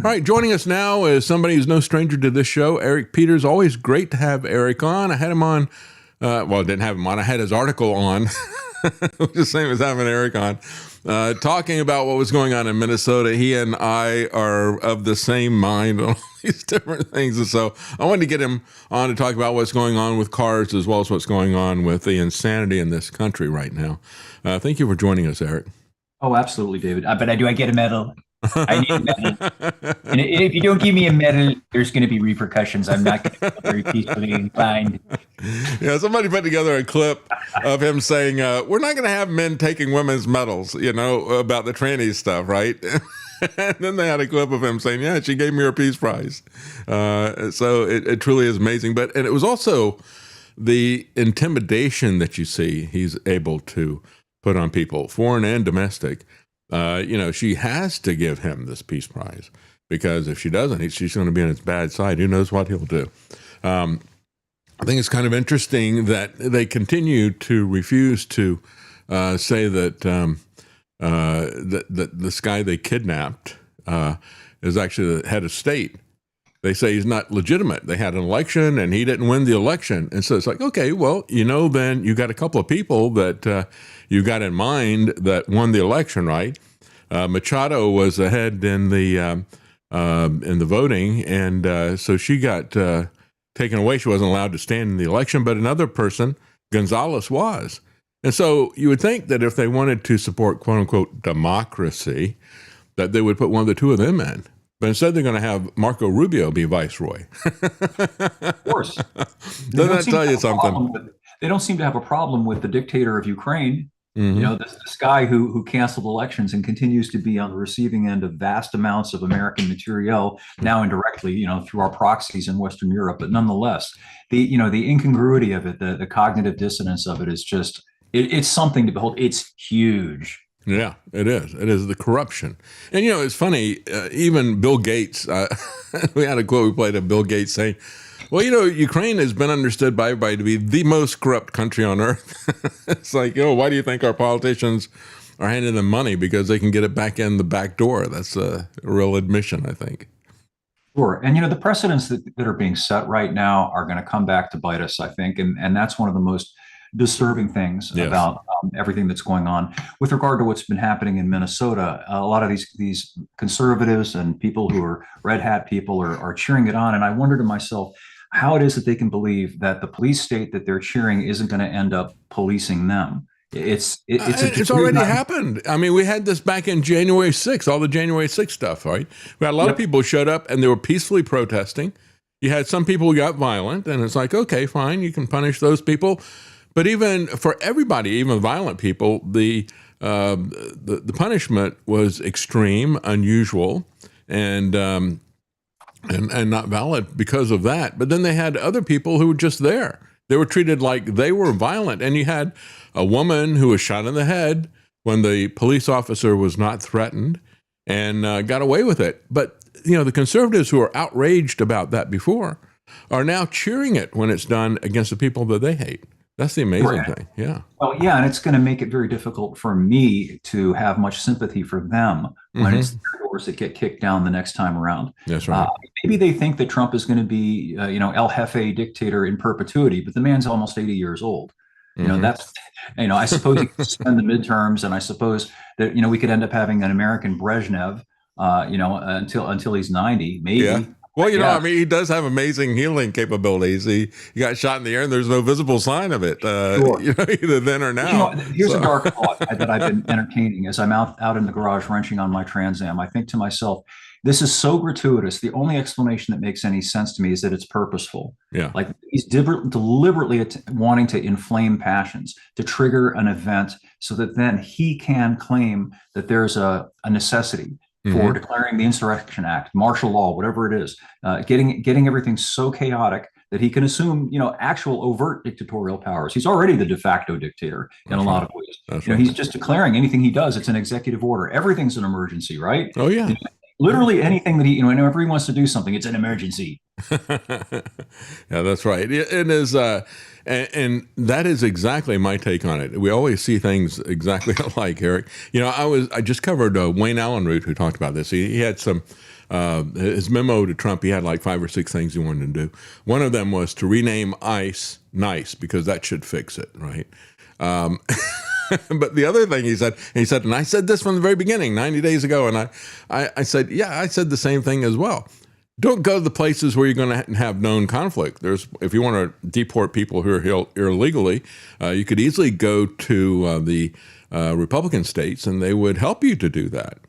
All right, joining us now is somebody who's no stranger to this show, Eric Peters. Always great to have Eric on. I had him on, well, I didn't have him on. I had his article on, which is the same as having Eric on, talking about what was going on in Minnesota. He and I are of the same mind on all these different things. And so I wanted to get him on to talk about what's going on with cars as well as what's going on with the insanity in this country right now. Thank you for joining us, Eric. Oh, absolutely, David. But do I get a medal? I need a medal. And if you don't give me a medal, there's going to be repercussions. I'm not going to feel very peacefully inclined. Yeah, somebody put together a clip of him saying, we're not going to have men taking women's medals, you know, about the tranny stuff, right? And then they had a clip of him saying, yeah, she gave me her Peace Prize. So it truly is amazing. And it was also the intimidation that you see he's able to put on people, foreign and domestic. You know, she has to give him this Peace Prize because if she doesn't, she's going to be on his bad side. Who knows what he'll do? I think it's kind of interesting that they continue to refuse to say that that this guy they kidnapped is actually the head of state. They say he's not legitimate. They had an election and he didn't win the election. And so it's like, okay, well, you know, then you got a couple of people that you got in mind that won the election, right? Machado was ahead in the voting, and so she got taken away. She wasn't allowed to stand in the election, but another person, Gonzalez, was. And so you would think that if they wanted to support quote unquote democracy, that they would put one of the two of them in. But instead, they're going to have Marco Rubio be viceroy. Of course. Doesn't that tell you something? They don't seem to have a problem with the dictator of Ukraine. Mm-hmm. You know, this guy who canceled elections and continues to be on the receiving end of vast amounts of American materiel, now indirectly, you know, through our proxies in Western Europe. But nonetheless, the incongruity of it, the cognitive dissonance of it is just, it's something to behold. It's huge. Yeah, it is. It is the corruption. And, you know, it's funny, even Bill Gates, we had a quote we played of Bill Gates saying, well, you know, Ukraine has been understood by everybody to be the most corrupt country on earth. It's like, you know, why do you think our politicians are handing them money? Because they can get it back in the back door. That's a real admission, I think. Sure. And, you know, the precedents that are being set right now are going to come back to bite us, I think. And that's one of the most disturbing things about everything that's going on with regard to what's been happening in Minnesota. A lot of these conservatives and people who are red hat people are cheering it on. And I wonder to myself how it is that they can believe that the police state that they're cheering isn't going to end up policing them. It's already happened. I mean, we had this back in January 6th, all the January 6th stuff, right? We had a lot of people showed up and they were peacefully protesting. You had some people who got violent, and it's like, okay, fine, you can punish those people. But even for everybody, even violent people, the punishment was extreme, unusual, and not valid because of that. But then they had other people who were just there. They were treated like they were violent. And you had a woman who was shot in the head when the police officer was not threatened and got away with it. But, you know, the conservatives who were outraged about that before are now cheering it when it's done against the people that they hate. That's the amazing thing. Yeah. Well, yeah. And it's going to make it very difficult for me to have much sympathy for them when it's their doors that get kicked down the next time around. That's right. Maybe they think that Trump is going to be, El Jefe dictator in perpetuity, but the man's almost 80 years old. You know, that's, I suppose he could spend the midterms, and I suppose that, we could end up having an American Brezhnev, until he's 90, maybe. Yeah. Well, I mean, he does have amazing healing capabilities. He got shot in the air and there's no visible sign of it, sure. Either then or now. Here's a dark thought that I've been entertaining as I'm out in the garage wrenching on my Trans Am. I think to myself, this is so gratuitous. The only explanation that makes any sense to me is that it's purposeful. Yeah. Like he's deliberately wanting to inflame passions, to trigger an event so that then he can claim that there's a necessity for declaring the Insurrection Act, martial law, whatever it is, getting everything so chaotic that he can assume, actual overt dictatorial powers. He's already the de facto dictator in a lot of ways. He's just declaring anything he does, it's an executive order. Everything's an emergency, right? Oh, yeah. Literally anything that whenever he wants to do something, it's an emergency. Yeah, that's right. It is, and that is exactly my take on it. We always see things exactly alike, Eric. I just covered Wayne Allen Root, who talked about this. He had some his memo to Trump, he had like 5 or 6 things he wanted to do. One of them was to rename ICE nice, because that should fix it, right? But the other thing he said, and I said this from the very beginning, 90 days ago, and I said, yeah, I said the same thing as well. Don't go to the places where you're going to have known conflict. If you want to deport people who are here illegally, you could easily go to the Republican states, and they would help you to do that.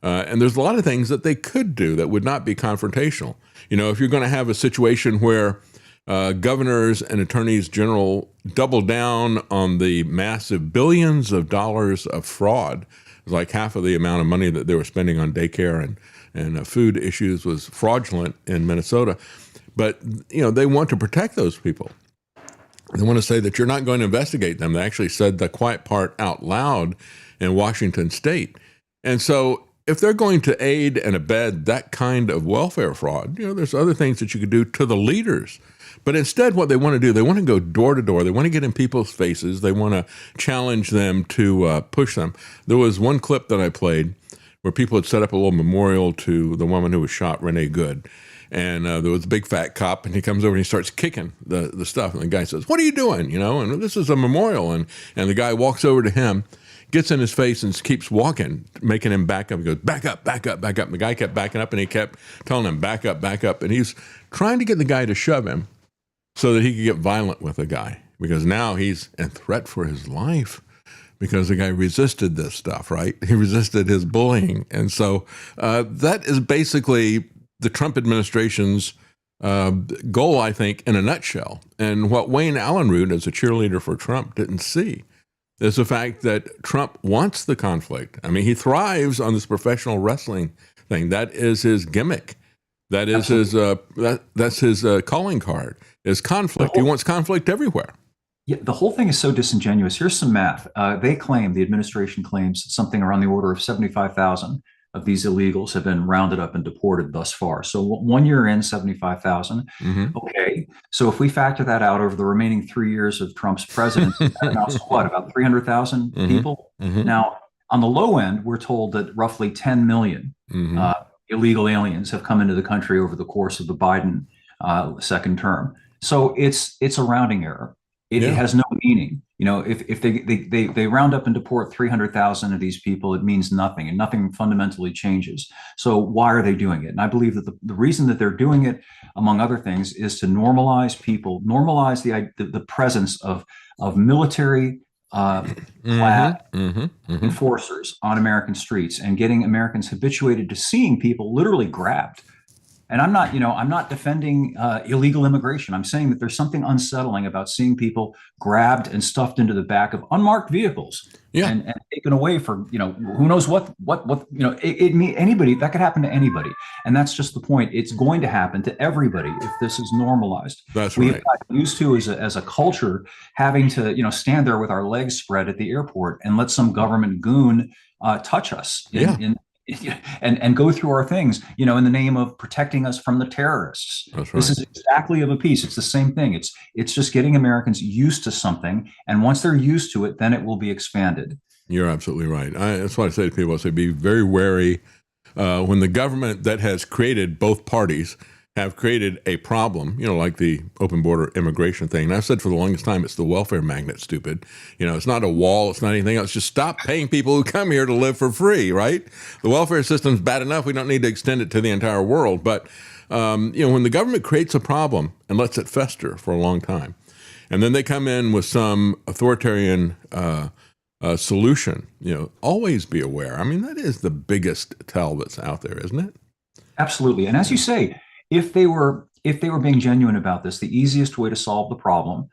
And there's a lot of things that they could do that would not be confrontational. You know, if you're going to have a situation where governors and attorneys general double down on the massive billions of dollars of fraud, like half of the amount of money that they were spending on daycare and food issues was fraudulent in Minnesota. But, you know, they want to protect those people. They want to say that you're not going to investigate them. They actually said the quiet part out loud in Washington state. And so if they're going to aid and abet that kind of welfare fraud, you know, there's other things that you could do to the leaders. But instead, what they want to do, they want to go door to door. They want to get in people's faces. They want to challenge them to push them. There was one clip that I played where people had set up a little memorial to the woman who was shot, Renee Good. And there was a big fat cop, and he comes over and he starts kicking the stuff. And the guy says, "What are you doing?" You know, and this is a memorial. And the guy walks over to him, gets in his face, and keeps walking, making him back up. He goes, "Back up, back up, back up." And the guy kept backing up, and he kept telling him, "Back up, back up." And he's trying to get the guy to shove him so that he could get violent with the guy, because now he's in threat for his life. Because the guy resisted this stuff, right? He resisted his bullying. And so that is basically the Trump administration's goal, I think, in a nutshell. And what Wayne Allenroot, as a cheerleader for Trump, didn't see is the fact that Trump wants the conflict. I mean, he thrives on this professional wrestling thing. That is his gimmick. That is that's his calling card, is conflict. He wants conflict everywhere. Yeah, the whole thing is so disingenuous. Here's some math. They claim, the administration claims, something around the order of 75,000 of these illegals have been rounded up and deported thus far. So 1 year in, 75,000. Mm-hmm. Okay. So if we factor that out over the remaining 3 years of Trump's presidency, that amounts to what, about 300,000 people? Mm-hmm. Now, on the low end, we're told that roughly 10 million illegal aliens have come into the country over the course of the Biden second term. So it's a rounding error. It has no meaning. You know, if they round up and deport 300,000 of these people, it means nothing, and nothing fundamentally changes. So why are they doing it? And I believe that the reason that they're doing it, among other things, is to normalize people, normalize the presence of military clad enforcers on American streets, and getting Americans habituated to seeing people literally grabbed. And I'm not defending illegal immigration. I'm saying that there's something unsettling about seeing people grabbed and stuffed into the back of unmarked vehicles and taken away for, who knows what, anybody, that could happen to anybody. And that's just the point. It's going to happen to everybody if this is normalized. That's right. We've got used to as a culture having to, stand there with our legs spread at the airport and let some government goon touch us and go through our things, in the name of protecting us from the terrorists. That's right. This is exactly of a piece. It's the same thing. It's just getting Americans used to something. And once they're used to it, then it will be expanded. You're absolutely right. That's what I say to people. I say, be very wary when the government that has created both parties have created a problem, like the open border immigration thing. And I've said for the longest time, it's the welfare magnet, stupid. It's not a wall. It's not anything else. Just stop paying people who come here to live for free, right? The welfare system's bad enough. We don't need to extend it to the entire world. But, when the government creates a problem and lets it fester for a long time, and then they come in with some authoritarian solution, always be aware. I mean, that is the biggest tell that's out there, isn't it? Absolutely. And as you say, if they were being genuine about this, the easiest way to solve the problem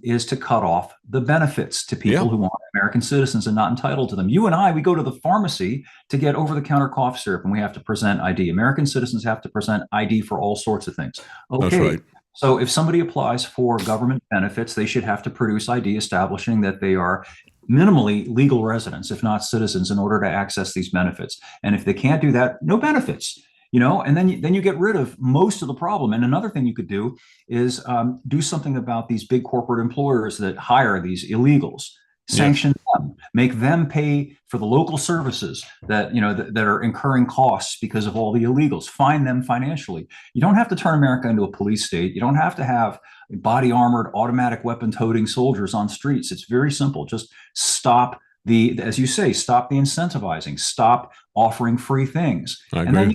is to cut off the benefits to people who aren't American citizens and not entitled to them. You and I, we go to the pharmacy to get over-the-counter cough syrup, and we have to present ID. American citizens have to present ID for all sorts of things. Okay. That's right. So if somebody applies for government benefits, they should have to produce ID establishing that they are minimally legal residents, if not citizens, in order to access these benefits. And if they can't do that, no benefits. And then you get rid of most of the problem. And another thing you could do is do something about these big corporate employers that hire these illegals. Sanction them. make them pay for the local services that, that are incurring costs because of all the illegals. Fine them financially. You don't have to turn America into a police state. You don't have to have body armored, automatic weapon toting soldiers on streets. It's very simple. Just stop as you say, stop the incentivizing, stop offering free things. And then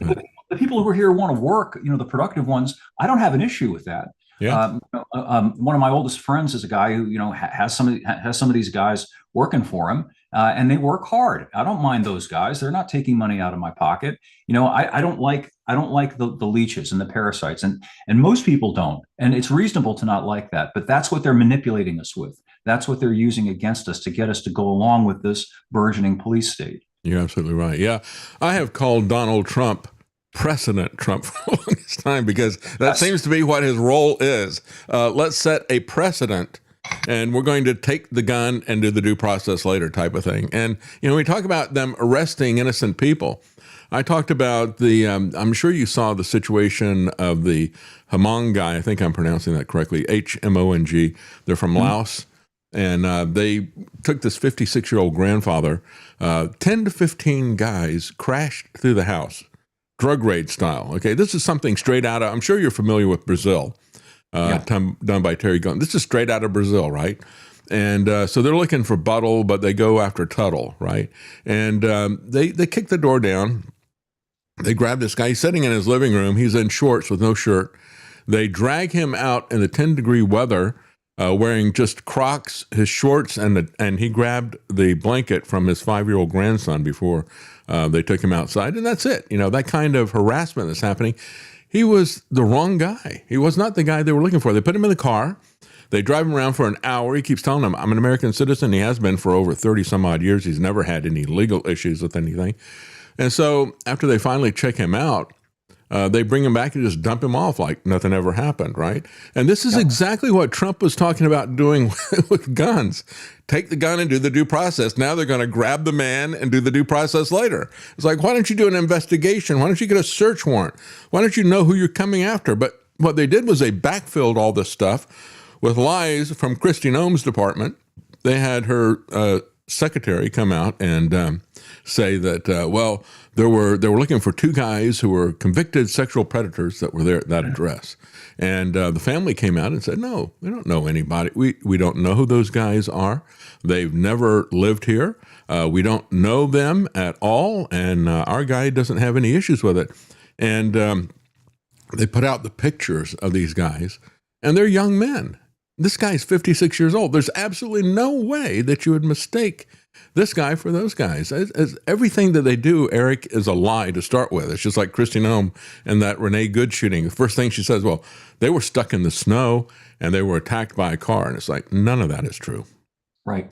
the people who are here want to work, the productive ones, I don't have an issue with that. Yeah. One of my oldest friends is a guy who, has some of these guys working for him, and they work hard. I don't mind those guys. They're not taking money out of my pocket. I don't like the leeches and the parasites, and most people don't. And it's reasonable to not like that, but that's what they're manipulating us with. That's what they're using against us to get us to go along with this burgeoning police state. You're absolutely right. Yeah. I have called Donald Trump Precedent Trump for the longest time, because that seems to be what his role is. Let's set a precedent, and we're going to take the gun and do the due process later type of thing. And, we talk about them arresting innocent people. I talked about I'm sure you saw the situation of the Hmong guy. I think I'm pronouncing that correctly. Hmong. They're from Laos. And they took this 56-year-old grandfather. 10 to 15 guys crashed through the house, drug raid style. Okay, this is something straight out of, I'm sure you're familiar with Brazil, done by Terry Gunn. This is straight out of Brazil, right? And so they're looking for Buttle, but they go after Tuttle, right? And they kick the door down. They grab this guy. He's sitting in his living room. He's in shorts with no shirt. They drag him out in the 10-degree weather, wearing just Crocs, his shorts, and he grabbed the blanket from his 5-year-old grandson before they took him outside. And that's it. That kind of harassment that's happening. He was the wrong guy. He was not the guy they were looking for. They put him in the car. They drive him around for an hour. He keeps telling them, I'm an American citizen. He has been for over 30 some odd years. He's never had any legal issues with anything. And so after they finally check him out, they bring him back and just dump him off like nothing ever happened, right? And this is exactly what Trump was talking about doing with guns. Take the gun and do the due process. Now they're going to grab the man and do the due process later. It's like, why don't you do an investigation? Why don't you get a search warrant? Why don't you know who you're coming after? But what they did was they backfilled all this stuff with lies from Kristi Noem's department. They had her secretary come out and say that, they were looking for 2 guys who were convicted sexual predators that were there at that address. And the family came out and said, no, we don't know anybody. We don't know who those guys are. They've never lived here. We don't know them at all. And our guy doesn't have any issues with it. And they put out the pictures of these guys, and they're young men. This guy's 56 years old. There's absolutely no way that you would mistake this guy for those guys. As everything that they do, Eric, is a lie to start with. It's just like Kristi Noem and that Renee Good shooting. The first thing she says, they were stuck in the snow and they were attacked by a car. And it's like, none of that is true. Right.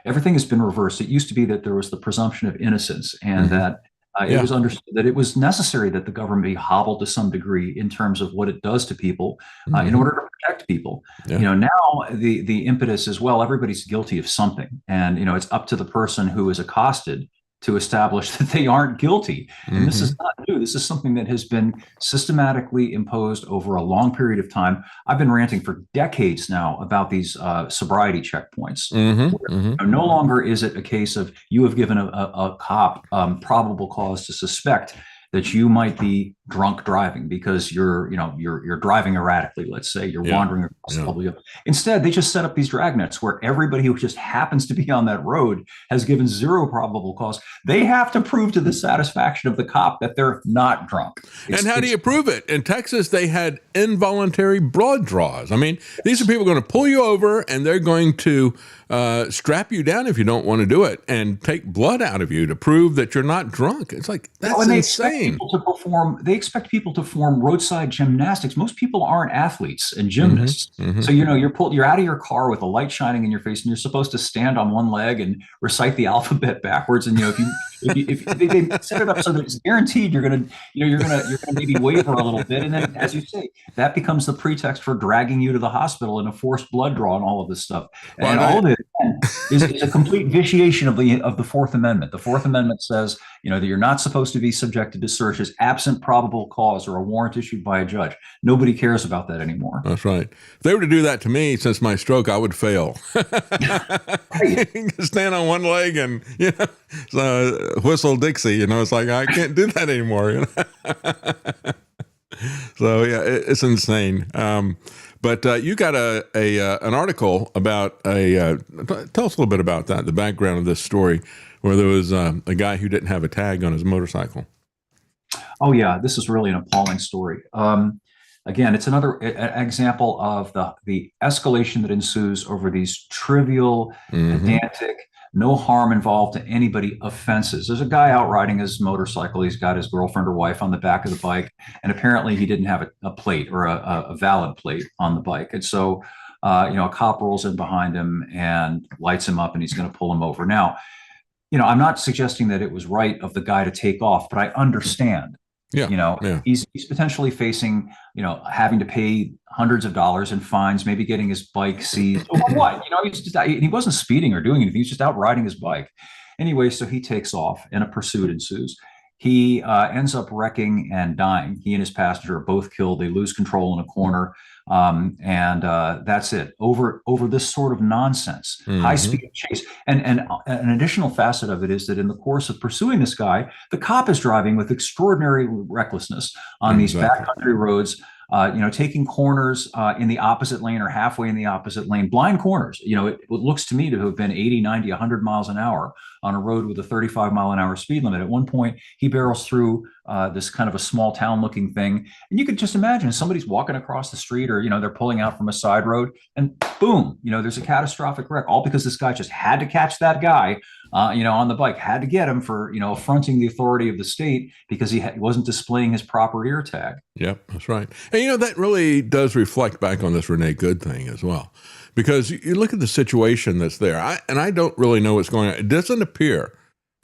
Everything has been reversed. It used to be that there was the presumption of innocence, and that it was understood that it was necessary that the government be hobbled to some degree in terms of what it does to people in order to protect people. Now the impetus is, everybody's guilty of something, and it's up to the person who is accosted to establish that they aren't guilty. And this is not new. This is something that has been systematically imposed over a long period of time. I've been ranting for decades now about these sobriety checkpoints. No longer is it a case of you have given a cop probable cause to suspect that you might be drunk driving because you're driving erratically. Let's say you're wandering across the public. Instead, they just set up these dragnets where everybody who just happens to be on that road has given zero probable cause. They have to prove to the satisfaction of the cop that they're not drunk. And how do you prove it? In Texas, they had involuntary blood draws. I mean, these are people going to pull you over and they're going to strap you down if you don't want to do it and take blood out of you to prove that you're not drunk. It's like, that's insane. They expect people to perform roadside gymnastics. Most people aren't athletes and gymnasts. So, you're out of your car with a light shining in your face and you're supposed to stand on one leg and recite the alphabet backwards. And, if they set it up so that it's guaranteed you're going to maybe waver a little bit. And then, as you say, that becomes the pretext for dragging you to the hospital and a forced blood draw and all of this stuff. And all of it is a complete vitiation of the Fourth Amendment. The Fourth Amendment says, that you're not supposed to be subjected to searches absent probable cause or a warrant issued by a judge. Nobody cares about that anymore. That's right. If they were to do that to me since my stroke, I would fail. Right. Stand on one leg and whistle Dixie. It's like I can't do that anymore. So yeah, it's insane. But you got an article about tell us a little bit about that, the background of this story, where there was a guy who didn't have a tag on his motorcycle. Oh yeah, this is really an appalling story. Again, it's another example of the escalation that ensues over these trivial, pedantic, no harm involved to anybody offenses. There's a guy out riding his motorcycle. He's got his girlfriend or wife on the back of the bike, and apparently he didn't have a plate or a valid plate on the bike. And so, a cop rolls in behind him and lights him up, and he's going to pull him over. Now, I'm not suggesting that it was right of the guy to take off, but I understand. Yeah. He's potentially facing, having to pay hundreds of dollars in fines, maybe getting his bike seized. What? He wasn't speeding or doing anything. He's just out riding his bike. Anyway, so he takes off and a pursuit ensues. He ends up wrecking and dying. He and his passenger are both killed. They lose control in a corner. And that's it. Over this sort of nonsense, high-speed chase. And an additional facet of it is that in the course of pursuing this guy, the cop is driving with extraordinary recklessness on these backcountry roads, taking corners in the opposite lane or halfway in the opposite lane, blind corners. It looks to me to have been 80, 90, 100 miles an hour on a road with a 35-mile-an-hour speed limit. At one point, he barrels through this kind of a small town looking thing. And you could just imagine somebody's walking across the street or, they're pulling out from a side road and boom, there's a catastrophic wreck, all because this guy just had to catch that guy, on the bike, had to get him for, affronting the authority of the state because he wasn't displaying his proper ear tag. Yep, that's right. And, that really does reflect back on this Renee Good thing as well. Because you look at the situation that's there, I don't really know what's going on. It doesn't appear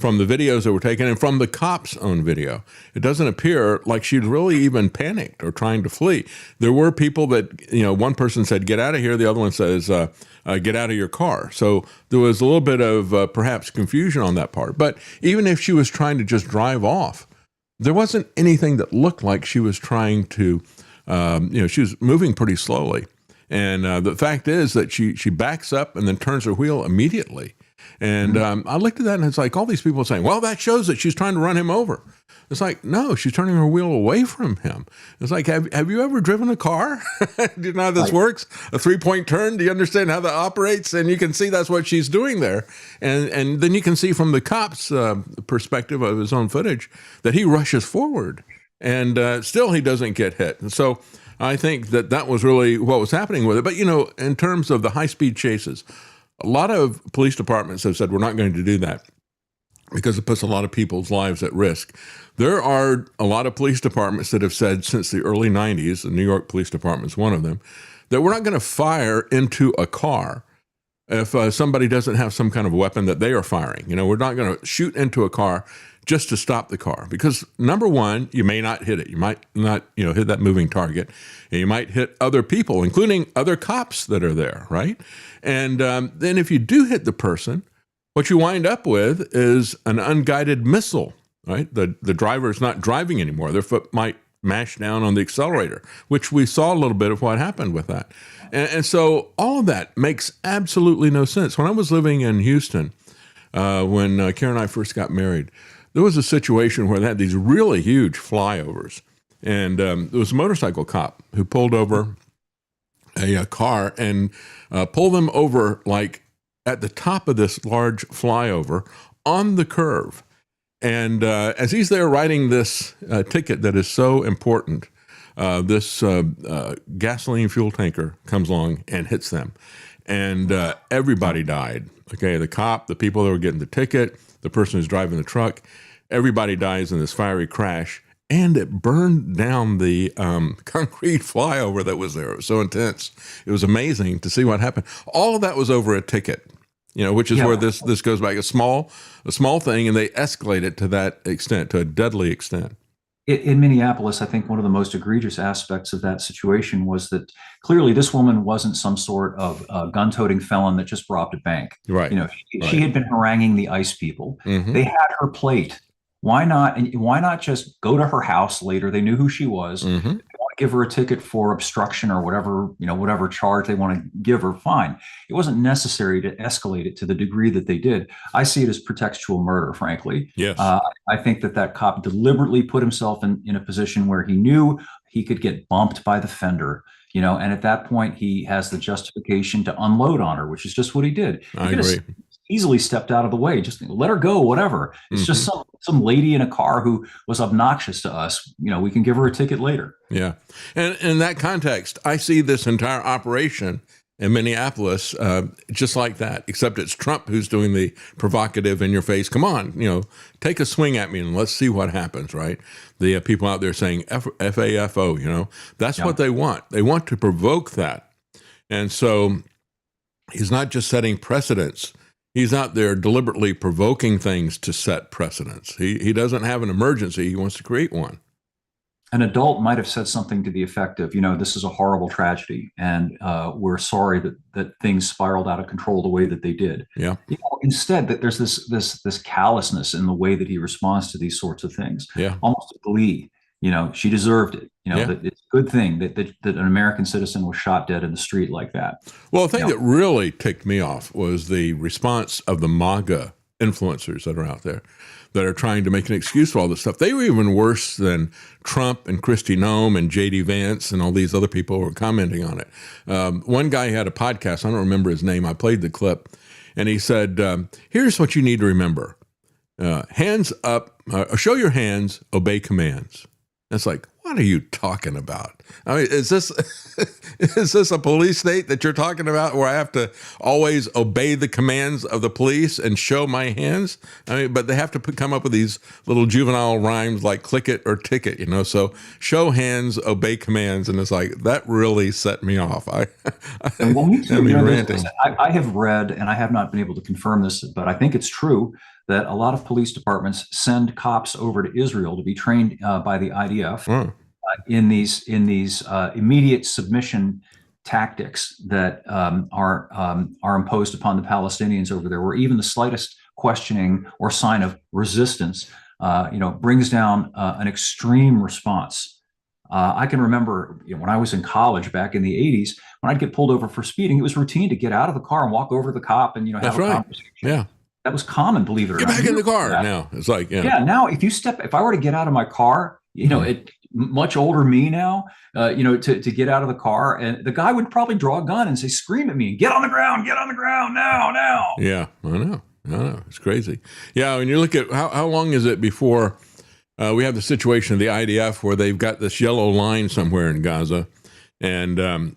from the videos that were taken and from the cop's own video, it doesn't appear like she'd really even panicked or trying to flee. There were people that, one person said, get out of here. The other one says, get out of your car. So there was a little bit of perhaps confusion on that part. But even if she was trying to just drive off, there wasn't anything that looked like she was trying to, she was moving pretty slowly. And the fact is that she backs up and then turns her wheel immediately. And I looked at that and it's like all these people saying, well, that shows that she's trying to run him over. It's like, no, she's turning her wheel away from him. It's like, have you ever driven a car? Do you know how this works? A 3-point turn? Do you understand how that operates? And you can see that's what she's doing there. And then you can see from the cop's perspective of his own footage that he rushes forward and still he doesn't get hit. And so I think that was really what was happening with it. But, in terms of the high-speed chases, a lot of police departments have said we're not going to do that because it puts a lot of people's lives at risk. There are a lot of police departments that have said since the early 90s, the New York Police Department is one of them, that we're not going to fire into a car if somebody doesn't have some kind of weapon that they are firing. We're not going to shoot into a car just to stop the car because, number one, you may not hit it. You might not, hit that moving target. And you might hit other people, including other cops that are there, right? And then if you do hit the person, what you wind up with is an unguided missile, right? The driver is not driving anymore. Their foot might mash down on the accelerator, which we saw a little bit of what happened with that. And so all of that makes absolutely no sense. When I was living in Houston, when Karen and I first got married, there was a situation where they had these really huge flyovers. And there was a motorcycle cop who pulled over a car and pulled them over like at the top of this large flyover on the curve. And as he's there writing this ticket that is so important, this gasoline fuel tanker comes along and hits them. And everybody died. Okay, the cop, the people that were getting the ticket, the person who's driving the truck, everybody dies in this fiery crash. And it burned down the concrete flyover that was there. It was so intense. It was amazing to see what happened. All of that was over a ticket, which is where this goes back. A small thing, and they escalate it to that extent, to a deadly extent. In Minneapolis, I think one of the most egregious aspects of that situation was that clearly this woman wasn't some sort of gun-toting felon that just robbed a bank. Right. She had been haranguing the ICE people. They had her plate. why not just go to her house later? They knew who she was. Mm-hmm. They want to give her a ticket for obstruction or whatever charge they want to give her, fine. It wasn't necessary to escalate it to the degree that they did. I see it as pretextual murder, frankly. Yes. I think that cop deliberately put himself in a position where he knew he could get bumped by the fender, and at that point he has the justification to unload on her, which is just what he did. I agree. Easily stepped out of the way, just let her go, whatever. It's just some lady in a car who was obnoxious to us. We can give her a ticket later. Yeah. And in that context, I see this entire operation in Minneapolis just like that, except it's Trump who's doing the provocative in your face. Come on, take a swing at me and let's see what happens, right? The people out there saying FAFO, that's what they want. They want to provoke that. And so he's not just setting precedents. He's out there deliberately provoking things to set precedents. He doesn't have an emergency. He wants to create one. An adult might have said something to the effect of, this is a horrible tragedy, and we're sorry that things spiraled out of control the way that they did. Yeah. Instead, that there's this callousness in the way that he responds to these sorts of things. Yeah. Almost a glee. She deserved it. Yeah. That it's a good thing that an American citizen was shot dead in the street like that. Well, the thing that really ticked me off was the response of the MAGA influencers that are out there that are trying to make an excuse for all this stuff. They were even worse than Trump and Kristi Noem and J.D. Vance and all these other people who were commenting on it. One guy had a podcast. I don't remember his name. I played the clip. And he said, here's what you need to remember. Hands up, show your hands, obey commands. It's like, what are you talking about? I mean, is this a police state that you're talking about where I have to always obey the commands of the police and show my hands? I mean, but they have to come up with these little juvenile rhymes like click it or ticket, so show hands, obey commands. And it's like, that really set me off. Me too. Ranting. I have read, and I have not been able to confirm this, but I think it's true, that a lot of police departments send cops over to Israel to be trained by the IDF in these immediate submission tactics that are imposed upon the Palestinians over there, where even the slightest questioning or sign of resistance, brings down an extreme response. I can remember when I was in college back in the 80s, when I'd get pulled over for speeding, it was routine to get out of the car and walk over to the cop and have a conversation. Yeah. That was common, believe it or not. Get back in the car now. It's like, now if I were to get out of my car, much older me now, to get out of the car, and the guy would probably draw a gun and say, scream at me, get on the ground now. Yeah, I know. It's crazy. Yeah. When you look at how long is it before we have the situation of the IDF where they've got this yellow line somewhere in Gaza and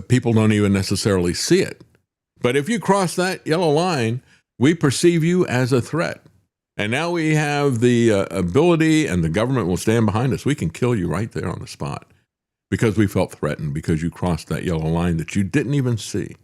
people don't even necessarily see it. But if you cross that yellow line, we perceive you as a threat. And now we have the ability, and the government will stand behind us. We can kill you right there on the spot because we felt threatened because you crossed that yellow line that you didn't even see.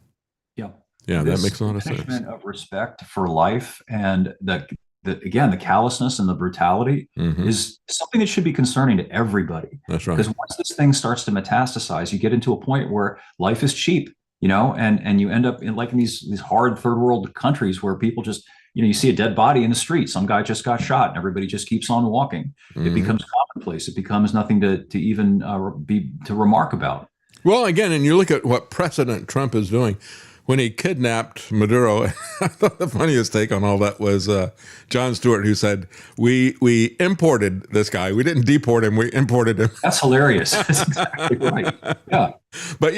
Yeah, that makes a lot of sense. Of respect for life, and the callousness and the brutality is something that should be concerning to everybody. That's right. Because once this thing starts to metastasize, you get into a point where life is cheap. And you end up in these hard third world countries where people just, you see a dead body in the street. Some guy just got shot and everybody just keeps on walking. It becomes commonplace. It becomes nothing to even to remark about. Well, again, and you look at what President Trump is doing. When he kidnapped Maduro, I thought the funniest take on all that was Jon Stewart, who said, we imported this guy. We didn't deport him. We imported him. That's hilarious. That's exactly right. Yeah. But,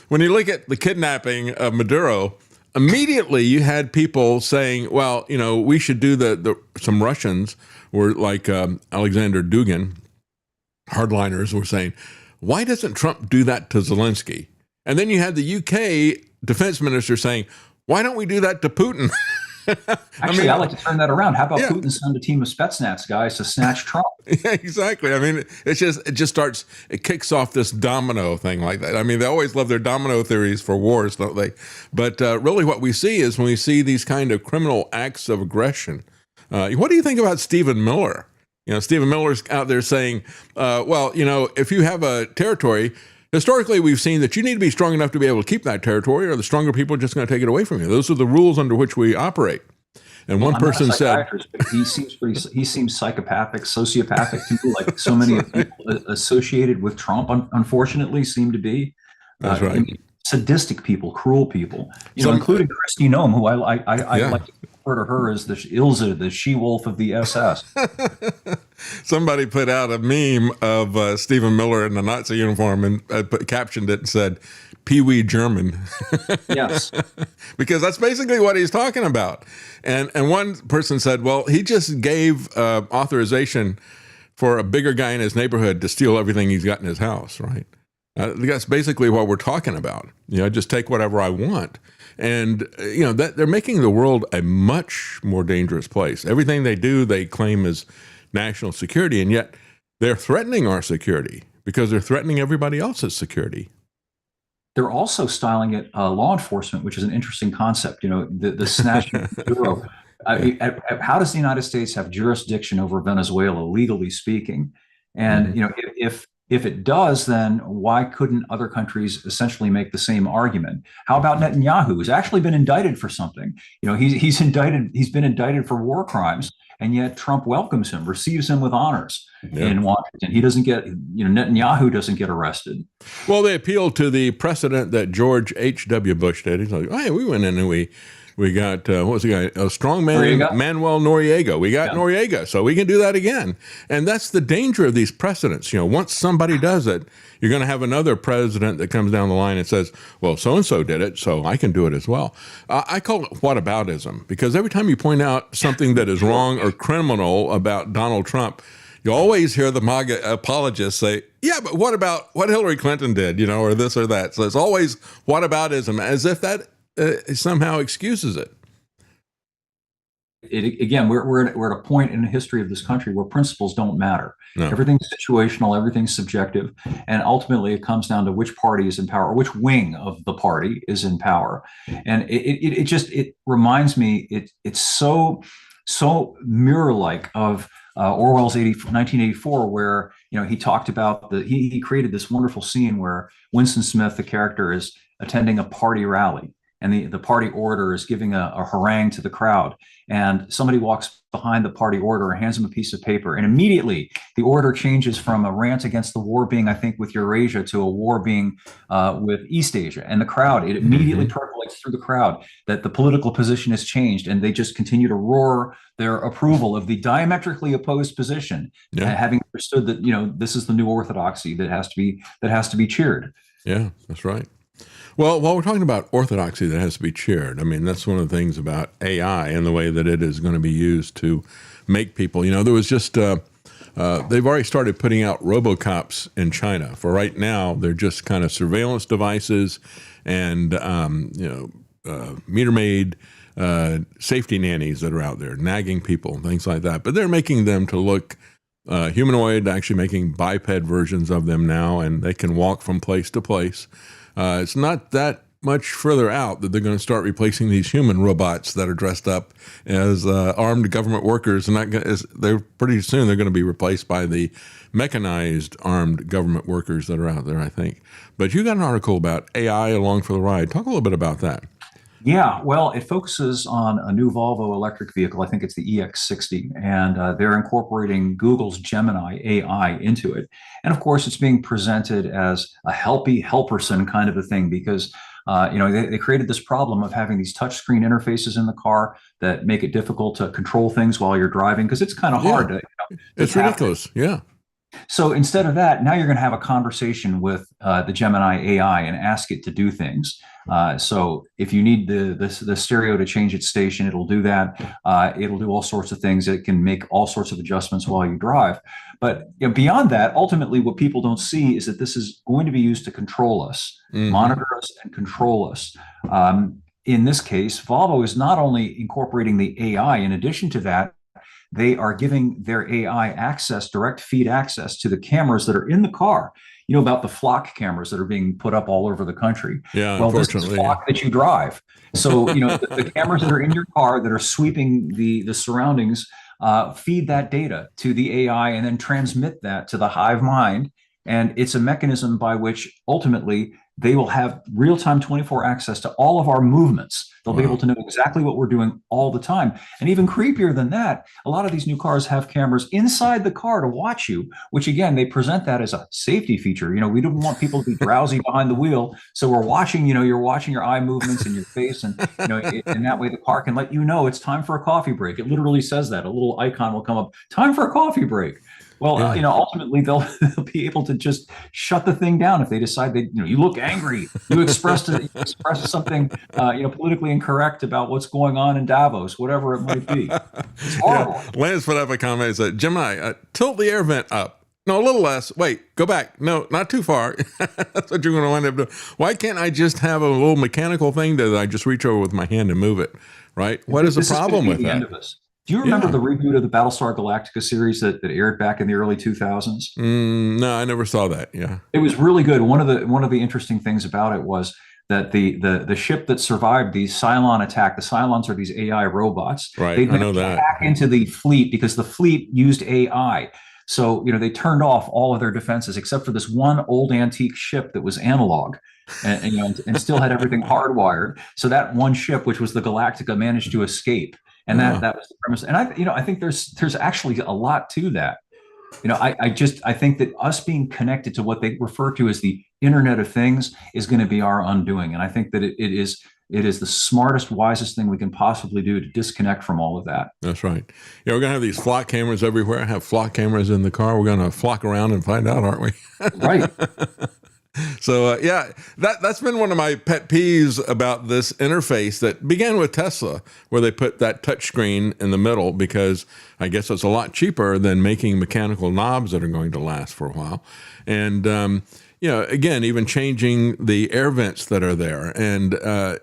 when you look at the kidnapping of Maduro, immediately you had people saying, well, we should do some Russians were like Alexander Dugin, hardliners were saying, why doesn't Trump do that to Zelensky? And then you had the UK defense minister saying, why don't we do that to Putin? Actually, I like to turn that around. How about Putin send a team of Spetsnaz guys to snatch Trump? Yeah, exactly. I mean, it kicks off this domino thing like that. I mean, they always love their domino theories for wars, don't they? But really what we see is when we see these kind of criminal acts of aggression. What do you think about Stephen Miller? Stephen Miller's out there saying, if you have a territory, historically, we've seen that you need to be strong enough to be able to keep that territory, or the stronger people are just going to take it away from you. Those are the rules under which we operate. And Well, one I'm not a person said, psychiatrist, but he seems psychopathic, sociopathic to me, like so many of the people associated with Trump, unfortunately, seem to be. "That's I right." mean, sadistic people, cruel people, Some, including Kristi Noem, who I yeah. like to refer to her as the Ilse, the she-wolf of the SS. Somebody put out a meme of Stephen Miller in the Nazi uniform and captioned it and said, "Pee Wee German." Yes. Because that's basically what he's talking about. And one person said, well, he just gave authorization for a bigger guy in his neighborhood to steal everything he's got in his house, right? That's basically what we're talking about. Just take whatever I want. And, that they're making the world a much more dangerous place. Everything they do, they claim is national security, and yet they're threatening our security because they're threatening everybody else's security. They're also styling it law enforcement, which is an interesting concept. The snatch bureau. How does the United States have jurisdiction over Venezuela, legally speaking? And if it does, then why couldn't other countries essentially make the same argument? How about Netanyahu, who's actually been indicted for something? He's been indicted for war crimes, and yet Trump welcomes him, receives him with honors in Washington. He doesn't get, Netanyahu doesn't get arrested. Well, they appealed to the precedent that George H.W. Bush did. He's like, hey, we went in and we got, what was the guy? A strong man, Manuel Noriega. We got Noriega, so we can do that again. And that's the danger of these precedents. Once somebody does it, you're going to have another president that comes down the line and says, well, so-and-so did it, so I can do it as well. I call it whataboutism, because every time you point out something that is wrong or criminal about Donald Trump, you always hear the MAGA apologists say, yeah, but what about what Hillary Clinton did, or this or that. So it's always whataboutism, as if that somehow excuses it. Again, we're at a point in the history of this country where principles don't matter. No. Everything's situational, everything's subjective, and ultimately it comes down to which party is in power, or which wing of the party is in power. And it reminds me, it's so mirror-like of Orwell's 1984, where he talked about he created this wonderful scene where Winston Smith, the character, is attending a party rally. And the party orator is giving a harangue to the crowd. And somebody walks behind the party orator and hands him a piece of paper. And immediately the orator changes from a rant against the war being, I think, with Eurasia to a war being with East Asia. And the crowd, it immediately percolates through the crowd that the political position has changed. And they just continue to roar their approval of the diametrically opposed position, having understood that, this is the new orthodoxy that has to be cheered. Yeah, that's right. Well, while we're talking about orthodoxy that has to be cheered, I mean, that's one of the things about AI and the way that it is going to be used to make people, there was just, they've already started putting out RoboCops in China. For right now, they're just kind of surveillance devices and, meter-maid safety nannies that are out there, nagging people and things like that. But they're making them to look humanoid, actually making biped versions of them now, and they can walk from place to place. It's not that much further out that they're going to start replacing these human robots that are dressed up as armed government workers. And they're pretty soon they're going to be replaced by the mechanized armed government workers that are out there, I think. But you got an article about AI along for the ride. Talk a little bit about that. Yeah, well, it focuses on a new Volvo electric vehicle. I think it's the EX60, and they're incorporating Google's Gemini AI into it. And of course, it's being presented as a helperson kind of a thing, because they created this problem of having these touchscreen interfaces in the car that make it difficult to control things while you're driving, because it's kind of hard to. It's ridiculous. Yeah. So instead of that, now you're going to have a conversation with the Gemini AI and ask it to do things. So if you need the stereo to change its station, it'll do that. It'll do all sorts of things. It can make all sorts of adjustments while you drive. But beyond that, ultimately, what people don't see is that this is going to be used to control us, monitor us, and control us. In this case, Volvo is not only incorporating the AI. In addition to that, they are giving their AI direct feed access to the cameras that are in the car. About the flock cameras that are being put up all over the country. Yeah, well, this is flock that you drive. So, the cameras that are in your car that are sweeping the surroundings feed that data to the AI and then transmit that to the hive mind. And it's a mechanism by which ultimately they will have real-time 24 access to all of our movements. They'll be able Wow. to know exactly what we're doing all the time. And even creepier than that, a lot of these new cars have cameras inside the car to watch you, which again, they present that as a safety feature. We don't want people to be drowsy behind the wheel. So we're watching, you're watching your eye movements and your face. And, and that way the car can let you know it's time for a coffee break. It literally says that. A little icon will come up, time for a coffee break. Well, Yeah. ultimately they'll be able to just shut the thing down if they decide that, you look angry, you expressed something, politically incorrect about what's going on in Davos, whatever it might be. It's horrible. Yeah. Lance put up a comment and said, Gemini, tilt the air vent up. No, a little less. Wait, go back. No, not too far. That's what you're going to wind up doing. Why can't I just have a little mechanical thing that I just reach over with my hand and move it? Right? What is the problem with that? End of us. Do you remember the reboot of the Battlestar Galactica series that aired back in the early 2000s? No, I never saw that. Yeah, it was really good. One of the interesting things about it was that the ship that survived the Cylon attack, the Cylons are these AI robots. Right, They I know that. Back into the fleet because the fleet used AI. So they turned off all of their defenses except for this one old antique ship that was analog. And still had everything hardwired. So that one ship, which was the Galactica, managed to escape. And that was the premise. And I think there's actually a lot to that. I think that us being connected to what they refer to as the Internet of Things is going to be our undoing. And I think that it is the smartest, wisest thing we can possibly do to disconnect from all of that. That's right. Yeah, we're going to have these flock cameras everywhere. Have flock cameras in the car. We're going to flock around and find out, aren't we? Right. So, that's been one of my pet peeves about this interface that began with Tesla, where they put that touch screen in the middle because I guess it's a lot cheaper than making mechanical knobs that are going to last for a while. And, again, even changing the air vents that are there. And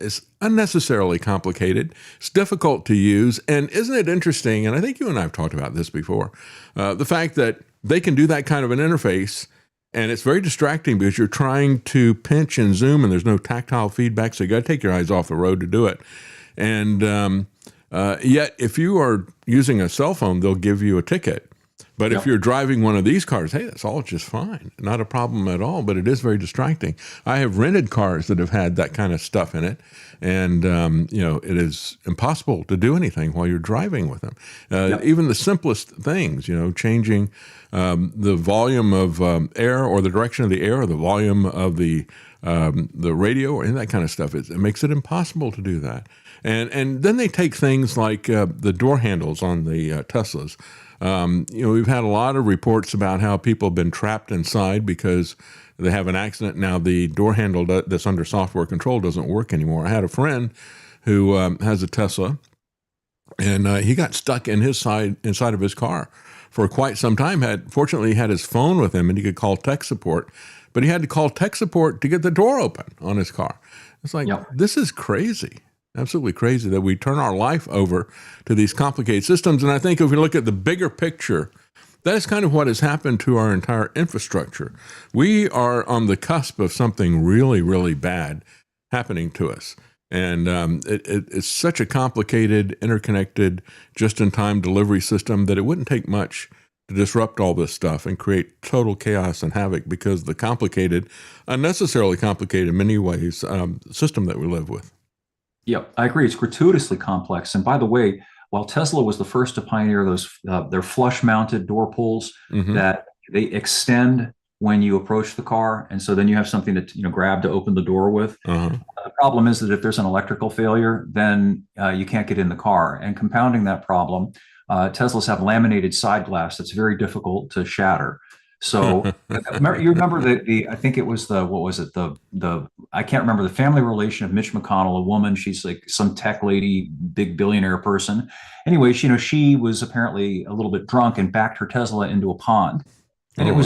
it's unnecessarily complicated. It's difficult to use. And isn't it interesting, and I think you and I have talked about this before, the fact that they can do that kind of an interface. And it's very distracting because you're trying to pinch and zoom and there's no tactile feedback. So you got to take your eyes off the road to do it. And yet if you are using a cell phone, they'll give you a ticket. But if you're driving one of these cars, hey, that's all just fine. Not a problem at all, but it is very distracting. I have rented cars that have had that kind of stuff in it. And, it is impossible to do anything while you're driving with them. Even the simplest things, changing the volume of air or the direction of the air or the volume of the radio and that kind of stuff. It makes it impossible to do that. And then they take things like the door handles on the Teslas. We've had a lot of reports about how people have been trapped inside because they have an accident. Now the door handle that's under software control doesn't work anymore. I had a friend who has a Tesla, and he got stuck inside of his car for quite some time. Fortunately, he had his phone with him, and he could call tech support. But he had to call tech support to get the door open on his car. It's like, This is crazy. Absolutely crazy that we turn our life over to these complicated systems. And I think if we look at the bigger picture, that is kind of what has happened to our entire infrastructure. We are on the cusp of something really, really bad happening to us. And it's such a complicated, interconnected, just-in-time delivery system that it wouldn't take much to disrupt all this stuff and create total chaos and havoc because the complicated, unnecessarily complicated in many ways, system that we live with. Yeah, I agree. It's gratuitously complex. And by the way, while Tesla was the first to pioneer those their flush-mounted door pulls that they extend when you approach the car, and so then you have something to grab to open the door with. The problem is that if there's an electrical failure, then you can't get in the car. And compounding that problem, Teslas have laminated side glass that's very difficult to shatter. So you remember I think it was I can't remember the family relation of Mitch McConnell, a woman. She's like some tech lady, big billionaire person. Anyway, she was apparently a little bit drunk and backed her Tesla into a pond. And it was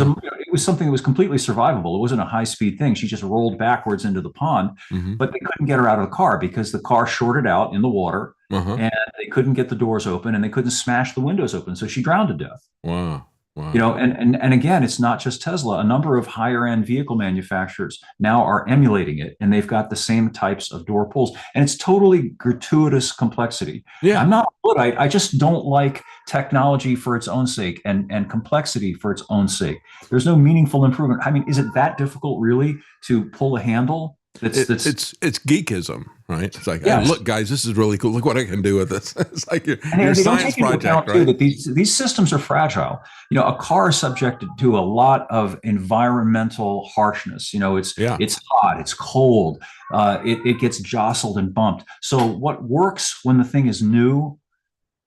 something that was completely survivable. It wasn't a high speed thing. She just rolled backwards into the pond, but they couldn't get her out of the car because the car shorted out in the water and they couldn't get the doors open and they couldn't smash the windows open. So she drowned to death. Wow. You Wow. know, and again, it's not just Tesla. A number of higher end vehicle manufacturers now are emulating it, and they've got the same types of door pulls, and it's totally gratuitous complexity. Yeah. I'm not a Luddite. I just don't like technology for its own sake and complexity for its own sake. There's no meaningful improvement. I mean, is it that difficult really to pull a handle? That's It's geekism, right? It's like, hey, yes. look, guys, this is really cool. Look what I can do with this. It's like And your they don't science take into project, account too right? that these systems are fragile. You know, a car is subjected to a lot of environmental harshness. You know, Yeah. it's hot, it's cold, it gets jostled and bumped. So what works when the thing is new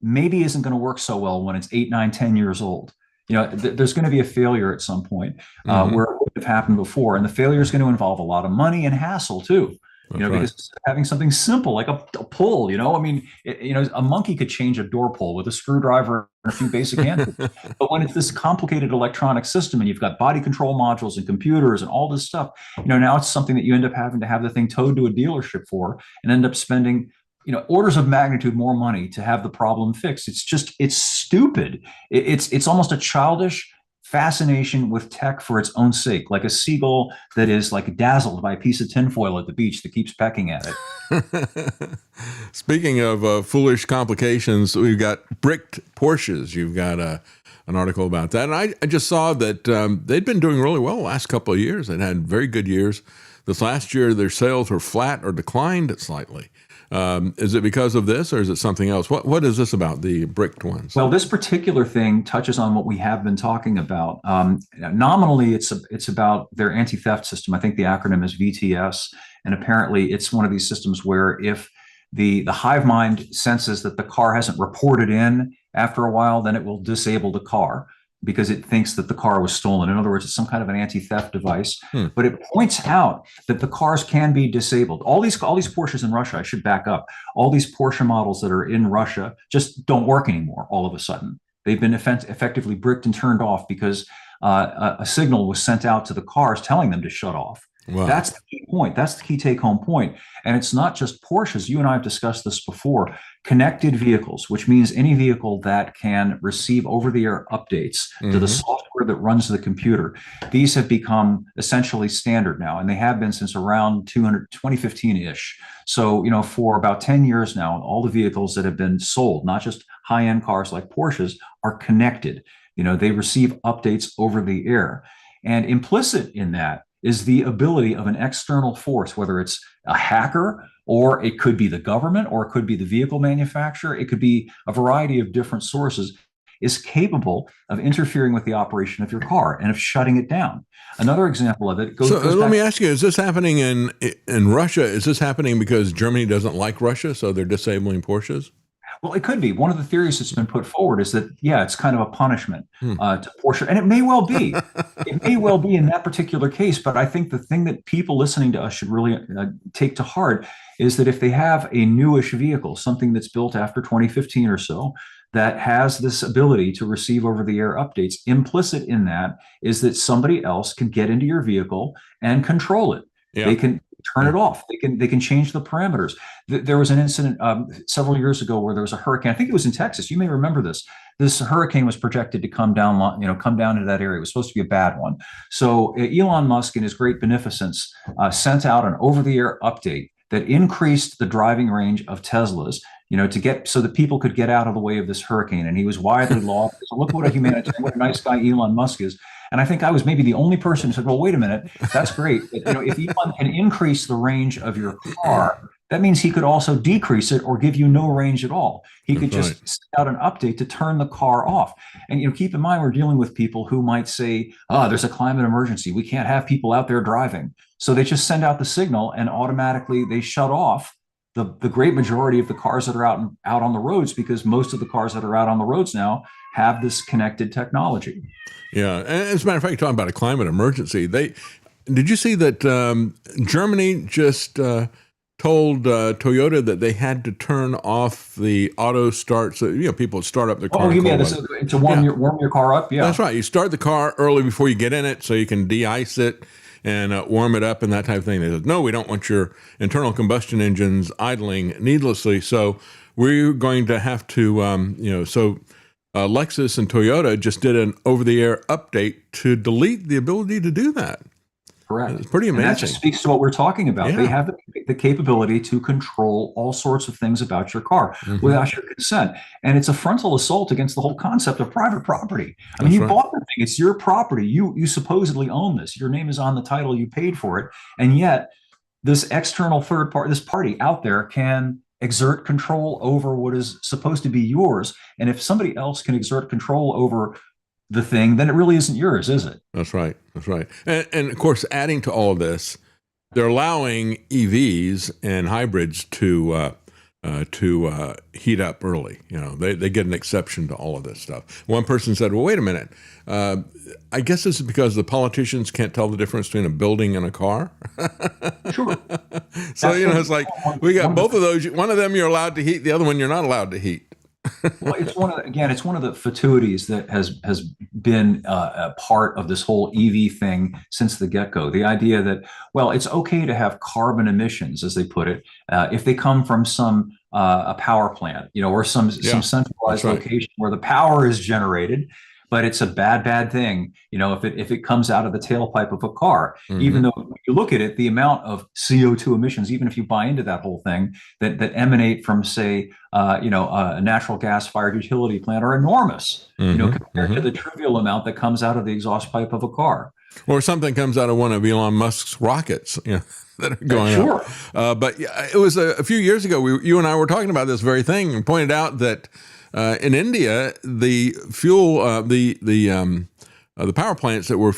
maybe isn't going to work so well when it's 8, 9, 10 years old. You know, there's going to be a failure at some point Hmm. where it would have happened before, and the failure is going to involve a lot of money and hassle too. You That's know, right. because having something simple like a pull, you know, I mean, you know, a monkey could change a door pull with a screwdriver and a few basic hand tools. But when it's this complicated electronic system and you've got body control modules and computers and all this stuff, you know, now it's something that you end up having to have the thing towed to a dealership for and end up spending, you know, orders of magnitude more money to have the problem fixed. It's stupid. It's almost a childish fascination with tech for its own sake, like a seagull that is like dazzled by a piece of tinfoil at the beach that keeps pecking at it. Speaking of foolish complications, we've got bricked Porsches. You've got an article about that. And I just saw that they'd been doing really well the last couple of years. They'd had very good years. This last year, their sales were flat or declined slightly. Is it because of this, or is it something else? What is this about, the bricked ones? Well, this particular thing touches on what we have been talking about. Nominally, it's about their anti-theft system. I think the acronym is VTS, and apparently, it's one of these systems where if the hive mind senses that the car hasn't reported in after a while, then it will disable the car because it thinks that the car was stolen. In other words, it's some kind of an anti-theft device. But it points out that the cars can be disabled. All these Porsches in Russia, I should back up. All these Porsche models that are in Russia just don't work anymore all of a sudden. They've been effectively bricked and turned off because a signal was sent out to the cars telling them to shut off. Wow. That's the key point. That's the key take-home point. And it's not just Porsches. You and I have discussed this before. Connected vehicles, which means any vehicle that can receive over-the-air updates to the software that runs the computer. These have become essentially standard now, and they have been since around 2015-ish. So, you know, for about 10 years now, all the vehicles that have been sold, not just high-end cars like Porsches, are connected. You know, they receive updates over the air. And implicit in that is the ability of an external force, whether it's a hacker, or it could be the government, or it could be the vehicle manufacturer, it could be a variety of different sources, is capable of interfering with the operation of your car and of shutting it down. Another example of it goes. So goes let back, me ask you: is this happening in Russia? Is this happening because Germany doesn't like Russia, so they're disabling Porsches? Well, it could be. One of the theories that's been put forward is that, yeah, it's kind of a punishment Hmm. to Porsche. And it may well be. It may well be in that particular case. But I think the thing that people listening to us should really take to heart is that if they have a newish vehicle, something that's built after 2015 or so, that has this ability to receive over-the-air updates, implicit in that is that somebody else can get into your vehicle and control it. Yeah. They can turn it off. They can change the parameters. There was an incident several years ago where there was a hurricane. I think it was in Texas. You may remember this. This hurricane was projected to come down into that area. It was supposed to be a bad one. So Elon Musk, in his great beneficence, sent out an over-the-air update that increased the driving range of Teslas, you know, to get so that people could get out of the way of this hurricane. And he was widely lauded. So look what a humanitarian, what a nice guy Elon Musk is. And I think I was maybe the only person who said, well, wait a minute, that's great. But, you know, if Elon can increase the range of your car, that means he could also decrease it or give you no range at all. He could just send out an update to turn the car off. And, you know, keep in mind, we're dealing with people who might say, oh, there's a climate emergency. We can't have people out there driving. So they just send out the signal and automatically they shut off the great majority of the cars that are out on the roads, because most of the cars that are out on the roads now have this connected technology. Yeah. And as a matter of fact, talking about a climate emergency, did you see that Germany just told Toyota that they had to turn off the auto start, so you know people would start up their car. Oh, yeah, to warm your car up. Yeah, that's right. You start the car early before you get in it, so you can de-ice it and warm it up and that type of thing. They said, no, we don't want your internal combustion engines idling needlessly. So we're going to have to, so Lexus and Toyota just did an over-the-air update to delete the ability to do that. Correct. It's pretty amazing. And that just speaks to what we're talking about. Yeah. They have the capability to control all sorts of things about your car without your consent. And it's a frontal assault against the whole concept of private property. I mean, you bought the thing. It's your property. You supposedly own this. Your name is on the title. You paid for it. And yet this external third party, this party out there can exert control over what is supposed to be yours. And if somebody else can exert control over the thing, then it really isn't yours, is it? That's right. That's right. And of course, adding to all of this, they're allowing EVs and hybrids to heat up early. You know, they get an exception to all of this stuff. One person said, well, wait a minute. I guess this is because the politicians can't tell the difference between a building and a car. Sure. So, you know, it's like we got both of those. One of them you're allowed to heat. The other one you're not allowed to heat. Well, it's one of the fatuities that has been a part of this whole EV thing since the get-go. The idea that, well, it's okay to have carbon emissions, as they put it, if they come from some a power plant, you know, or some centralized location where the power is generated. But it's a bad thing, you know, if it comes out of the tailpipe of a car. Even though when you look at it, the amount of CO2 emissions, even if you buy into that whole thing, that emanate from, say, a natural gas-fired utility plant are enormous, you know, compared to the trivial amount that comes out of the exhaust pipe of a car. Or something comes out of one of Elon Musk's rockets, you know, that are going up. But it was a few years ago, you and I were talking about this very thing and pointed out that in India, the fuel, the power plants that were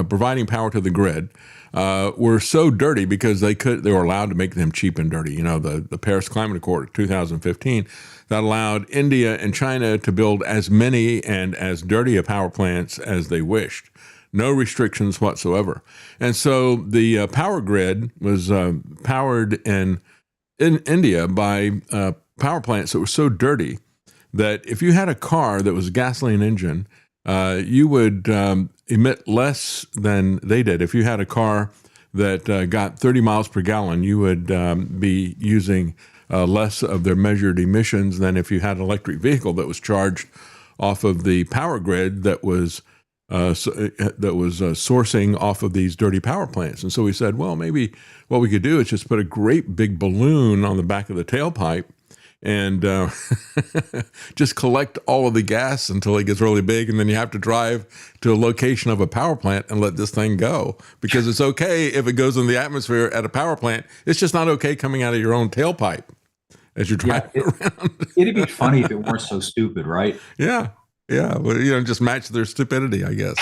providing power to the grid were so dirty because they were allowed to make them cheap and dirty. You know, the Paris Climate Accord of 2015 that allowed India and China to build as many and as dirty a power plants as they wished. No restrictions whatsoever. And so the power grid was powered in India by power plants that were so dirty that if you had a car that was a gasoline engine, you would emit less than they did. If you had a car that got 30 miles per gallon, you would be using less of their measured emissions than if you had an electric vehicle that was charged off of the power grid that was sourcing off of these dirty power plants. And so we said, well, maybe what we could do is just put a great big balloon on the back of the tailpipe and just collect all of the gas until it gets really big. And then you have to drive to a location of a power plant and let this thing go. Because it's okay if it goes in the atmosphere at a power plant. It's just not okay coming out of your own tailpipe as you're driving around. It'd be funny if it weren't so stupid, right? Yeah. Yeah, well, you know, just match their stupidity, I guess.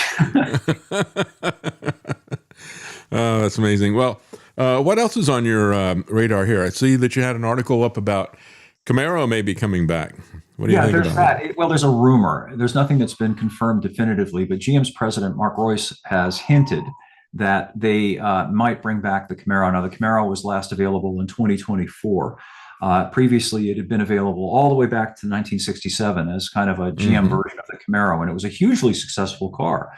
That's amazing. Well, what else is on your radar here? I see that you had an article up about Camaro may be coming back. What do you think there's about that? Well, there's a rumor. There's nothing that's been confirmed definitively, but GM's president, Mark Royce, has hinted that they might bring back the Camaro. Now, the Camaro was last available in 2024. Previously, it had been available all the way back to 1967 as kind of a GM version of the Camaro, and it was a hugely successful car.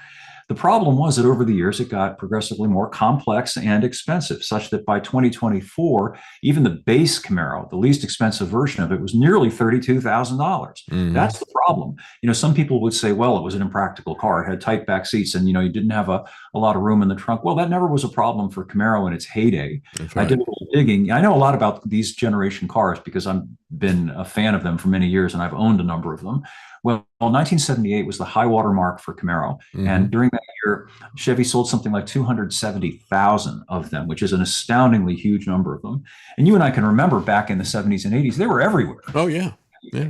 The problem was that over the years, it got progressively more complex and expensive, such that by 2024, even the base Camaro, the least expensive version of it, was nearly $32,000. That's the problem. You know, some people would say, well, it was an impractical car. It had tight back seats and, you know, you didn't have a lot of room in the trunk. Well, that never was a problem for Camaro in its heyday. Right. I did a little digging. I know a lot about these generation cars because I've been a fan of them for many years and I've owned a number of them. Well, 1978 was the high water mark for Camaro. And during that year, Chevy sold something like 270,000 of them, which is an astoundingly huge number of them. And you and I can remember back in the 70s and 80s, they were everywhere. Oh, yeah.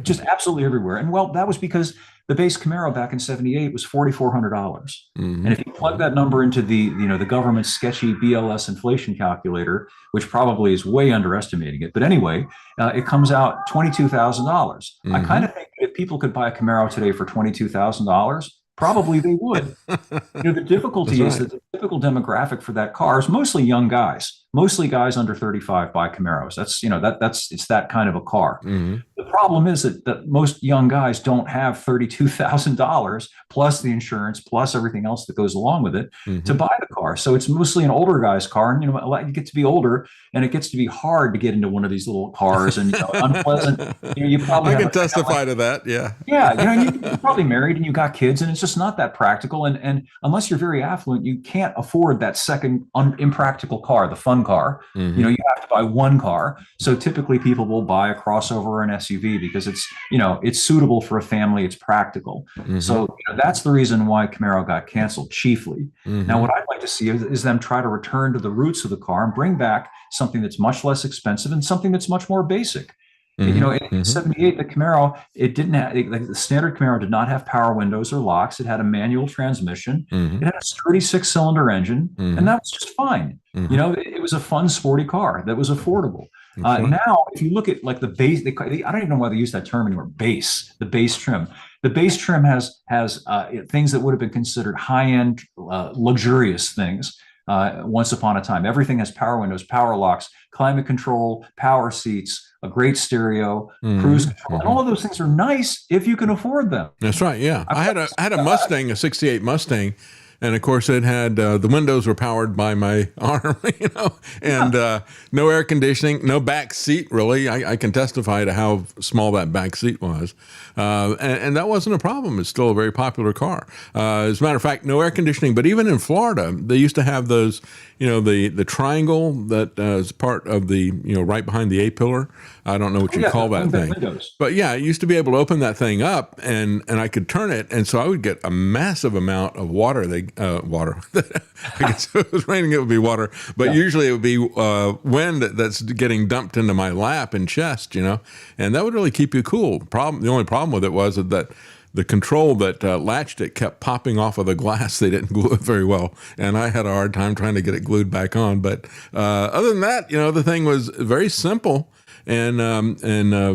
Just absolutely everywhere. And well, that was because the base Camaro back in 78 was $4,400. And if you plug that number into the government's sketchy BLS inflation calculator, which probably is way underestimating it, but anyway, it comes out $22,000. I kind of think if people could buy a Camaro today for $22,000, probably they would. The difficulty is that the typical demographic for that car is mostly young guys, mostly guys under 35 buy Camaros. That's, it's that kind of a car. Mm-hmm. The problem is that most young guys don't have $32,000 plus the insurance, plus everything else that goes along with it to buy the car. So it's mostly an older guy's car. And, you get to be older and it gets to be hard to get into one of these little cars and, unpleasant. You probably I can testify to that. Yeah. Yeah. You're probably married and you got kids and it's just not that practical. And unless you're very affluent, you can't afford that second impractical car, the fun car. Mm-hmm. You have to buy one car. So typically people will buy a crossover or an SUV because it's suitable for a family. It's practical. Mm-hmm. So that's the reason why Camaro got canceled chiefly. Mm-hmm. Now, what I'd like to see is them try to return to the roots of the car and bring back something that's much less expensive and something that's much more basic. Mm-hmm. In 78, the Camaro, it didn't have, like the standard Camaro did not have power windows or locks. It had a manual transmission. Mm-hmm. It had a sturdy 6-cylinder engine, Mm-hmm. and that was just fine. Mm-hmm. It was a fun, sporty car that was affordable. Now, if you look at like the base, I don't even know why they use that term anymore. The base trim. The base trim has things that would have been considered high-end, luxurious things. Once upon a time, everything has power windows, power locks, climate control, power seats, a great stereo, cruise control, and all of those things are nice if you can afford them. That's right. Yeah, I had a Mustang, a '68 Mustang, and of course it had the windows were powered by my arm, and no air conditioning, no back seat. Really, I can testify to how small that back seat was, and that wasn't a problem. It's still a very popular car. As a matter of fact, no air conditioning. But even in Florida, they used to have those, the triangle that is part of the, right behind the A-pillar. I don't know what you call that thing. Windows. But yeah, I used to be able to open that thing up and I could turn it. And so I would get a massive amount of water. Water. I guess if it was raining, it would be water. But usually it would be wind that's getting dumped into my lap and chest, and that would really keep you cool. The only problem with it was that the control that latched it kept popping off of the glass. They didn't glue it very well, and I had a hard time trying to get it glued back on. But other than that, the thing was very simple and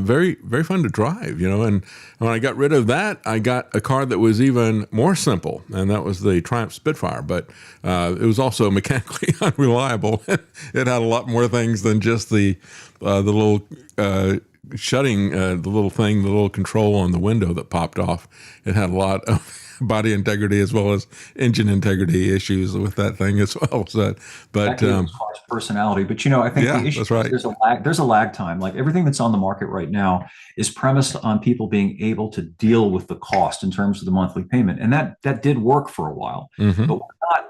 very, very fun to drive. And when I got rid of that, I got a car that was even more simple, and that was the Triumph Spitfire. But it was also mechanically unreliable. It had a lot more things than just the little shutting, the little control on the window that popped off. It had a lot of body integrity as well as engine integrity issues with that thing as well. So, but as far as personality, but I think the issue that's right. is there's a lag time. Like everything that's on the market right now is premised on people being able to deal with the cost in terms of the monthly payment, and that did work for a while. Mm-hmm. But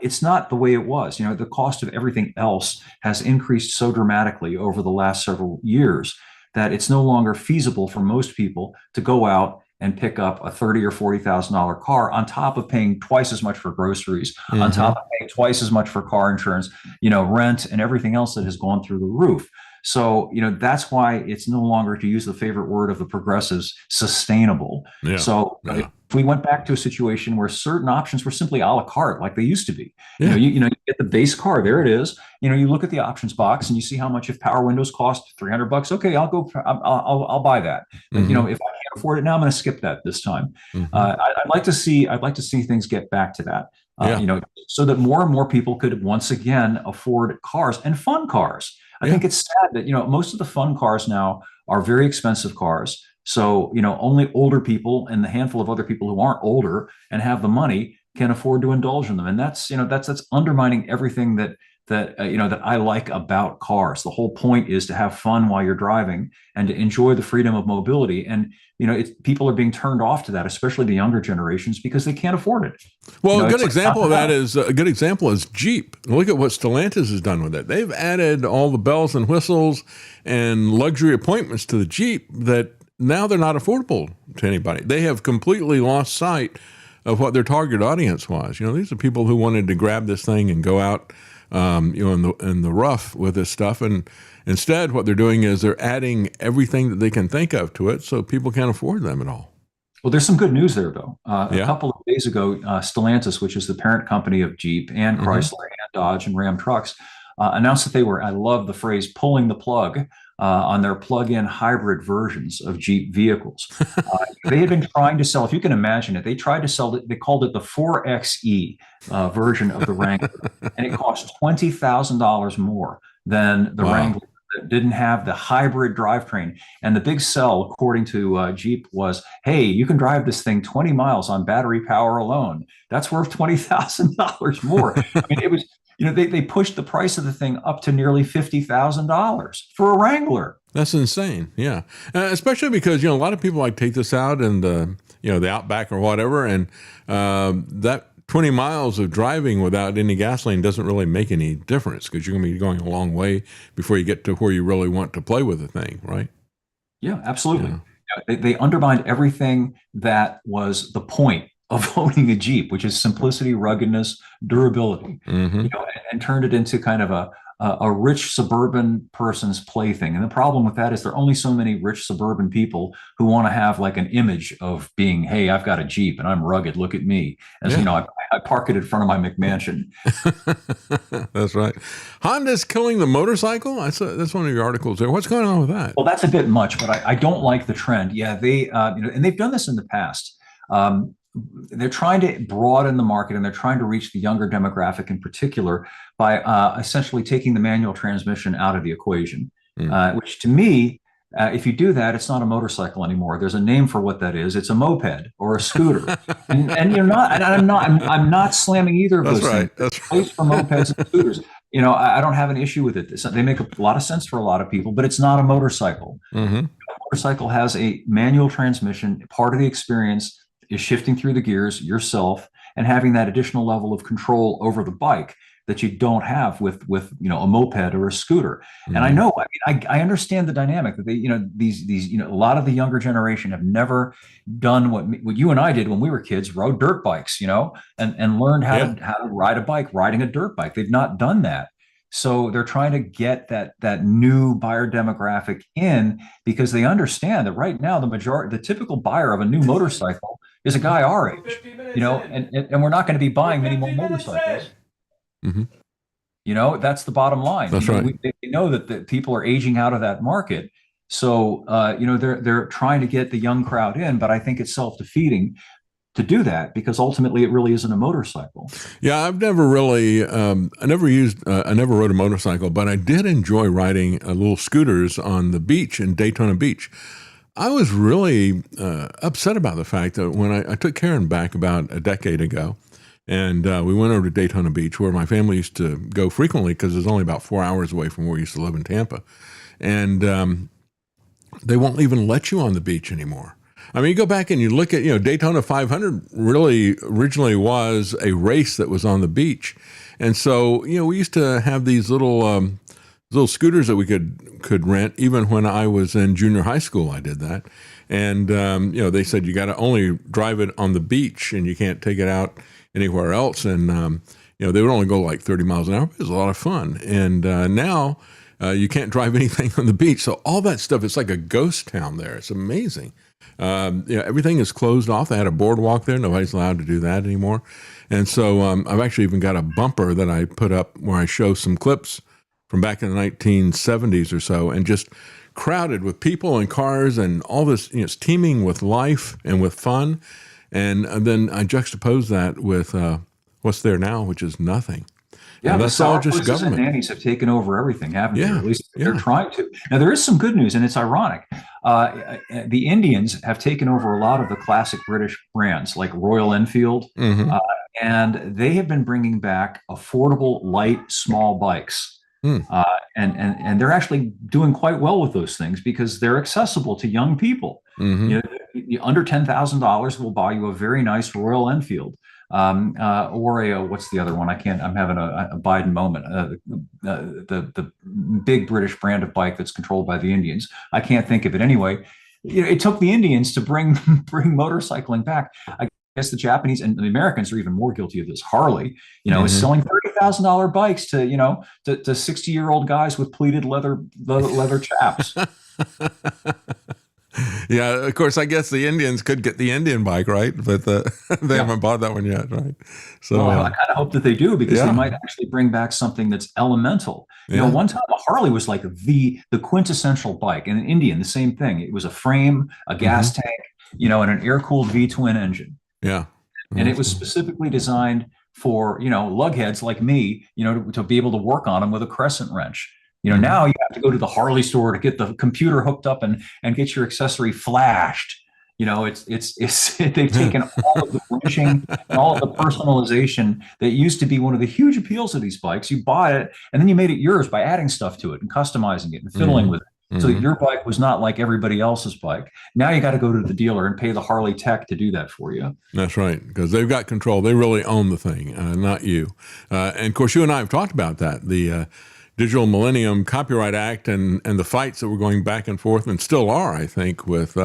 it's not the way it was. The cost of everything else has increased so dramatically over the last several years that it's no longer feasible for most people to go out and pick up a $30,000 or $40,000 car on top of paying twice as much for groceries, on top of paying twice as much for car insurance, rent and everything else that has gone through the roof. So, that's why it's no longer, to use the favorite word of the progressives, sustainable. Yeah. So if we went back to a situation where certain options were simply a la carte, like they used to be, Yeah. you get the base car, there it is. You look at the options box and you see how much if power windows cost $300. Okay, I'll buy that. But, if I can't afford it now, I'm going to skip that this time. I'd like to see things get back to that. So that more and more people could once again afford cars and fun cars. I think it's sad that, most of the fun cars now are very expensive cars. So, only older people and the handful of other people who aren't older and have the money can afford to indulge in them. And that's undermining everything that I like about cars. The whole point is to have fun while you're driving and to enjoy the freedom of mobility. And, people are being turned off to that, especially the younger generations, because they can't afford it. Well, a good example of that is Jeep. Look at what Stellantis has done with it. They've added all the bells and whistles and luxury appointments to the Jeep that now they're not affordable to anybody. They have completely lost sight of what their target audience was. These are people who wanted to grab this thing and go out, in the rough with this stuff. And instead, what they're doing is they're adding everything that they can think of to it, so people can't afford them at all. Well, there's some good news there, though. A couple of days ago, Stellantis, which is the parent company of Jeep and Chrysler and Dodge and Ram trucks, announced that they were, I love the phrase, pulling the plug on their plug-in hybrid versions of Jeep vehicles. They had been trying to sell, if you can imagine it, they tried to sell it, they called it the 4xe version of the Wrangler, and it cost $20,000 more than the Wow. Wrangler that didn't have the hybrid drivetrain. And the big sell, according to Jeep, was, hey, you can drive this thing 20 miles on battery power alone. That's worth $20,000 more. I mean, it was, they pushed the price of the thing up to nearly $50,000 for a Wrangler. That's insane. Yeah. Especially because, a lot of people like take this out in the outback or whatever. And that 20 miles of driving without any gasoline doesn't really make any difference because you're going to be going a long way before you get to where you really want to play with the thing, right? Yeah, absolutely. Yeah. They undermined everything that was the point of owning a Jeep, which is simplicity, ruggedness, durability, and turned it into kind of a rich suburban person's plaything. And the problem with that is there are only so many rich suburban people who want to have like an image of being, hey, I've got a Jeep and I'm rugged. Look at me. As I park it in front of my McMansion. That's right. Honda's killing the motorcycle. That's one of your articles there. What's going on with that? Well, that's a bit much, but I don't like the trend. Yeah, they, and they've done this in the past. They're trying to broaden the market and they're trying to reach the younger demographic in particular by essentially taking the manual transmission out of the equation, which to me, if you do that, it's not a motorcycle anymore. There's a name for what that is. It's a moped or a scooter. and you're not, and I'm not slamming either of those things. That's right. For mopeds and scooters. I don't have an issue with it. They make a lot of sense for a lot of people, but it's not a motorcycle. A motorcycle has a manual transmission. Part of the experience is shifting through the gears yourself and having that additional level of control over the bike that you don't have with a moped or a scooter. And I know, I understand the dynamic that these a lot of the younger generation have never done what you and I did when we were kids, rode dirt bikes, and learned how to ride a bike, riding a dirt bike. They've not done that. So they're trying to get that new buyer demographic in because they understand that right now the typical buyer of a new motorcycle is a guy our age, and we're not going to be buying many more motorcycles. That's the bottom line. That's right. They know that people are aging out of that market. So, they're trying to get the young crowd in, but I think it's self-defeating to do that because ultimately it really isn't a motorcycle. Yeah, I've never really, I never rode a motorcycle, but I did enjoy riding little scooters on the beach in Daytona Beach. I was really upset about the fact that when I took Karen back about a decade ago, and we went over to Daytona Beach where my family used to go frequently because it's only about 4 hours away from where we used to live in Tampa. And they won't even let you on the beach anymore. I mean, you go back and you look at, Daytona 500 really originally was a race that was on the beach. And so, we used to have these little scooters that we could rent. Even when I was in junior high school, I did that. And, they said you got to only drive it on the beach and you can't take it out anywhere else. And, they would only go like 30 miles an hour. It was a lot of fun. And now you can't drive anything on the beach. So all that stuff, it's like a ghost town there. It's amazing. Everything is closed off. They had a boardwalk there. Nobody's allowed to do that anymore. And so I've actually even got a bumper that I put up where I show some clips from back in the 1970s or so, and just crowded with people and cars and all this, it's teeming with life and with fun. And then I juxtapose that with what's there now, which is nothing. Yeah, and that's all just government. And nannies have taken over everything, haven't they? Yeah, Or at least they're trying to. Now, there is some good news, and it's ironic. The Indians have taken over a lot of the classic British brands like Royal Enfield, and they have been bringing back affordable, light, small bikes. And they're actually doing quite well with those things because they're accessible to young people. Under $10,000 will buy you a very nice Royal Enfield. Or what's the other one? I'm having a Biden moment. The big British brand of bike that's controlled by the Indians. I can't think of it anyway. It took the Indians to bring motorcycling back. I guess the Japanese and the Americans are even more guilty of this. Harley, is selling $30,000 bikes to 60-year-old guys with pleated leather chaps. Yeah, of course, I guess the Indians could get the Indian bike, right? But they haven't bought that one yet, right? So I kind of hope that they do because they might actually bring back something that's elemental. One time a Harley was like the quintessential bike, and an Indian, the same thing. It was a frame, a gas tank, and an air-cooled V-twin engine. Yeah. And it was specifically designed for, lugheads like me, to be able to work on them with a crescent wrench. Now you have to go to the Harley store to get the computer hooked up and get your accessory flashed. It's they've taken all of the bridging and all of the personalization that used to be one of the huge appeals of these bikes. You bought it and then you made it yours by adding stuff to it and customizing it and fiddling with it, so that your bike was not like everybody else's bike. Now you got to go to the dealer and pay the Harley tech to do that for you. That's right, because they've got control. They really own the thing, not you. And of course, you and I have talked about that. The Digital Millennium Copyright Act and the fights that were going back and forth and still are, I think, with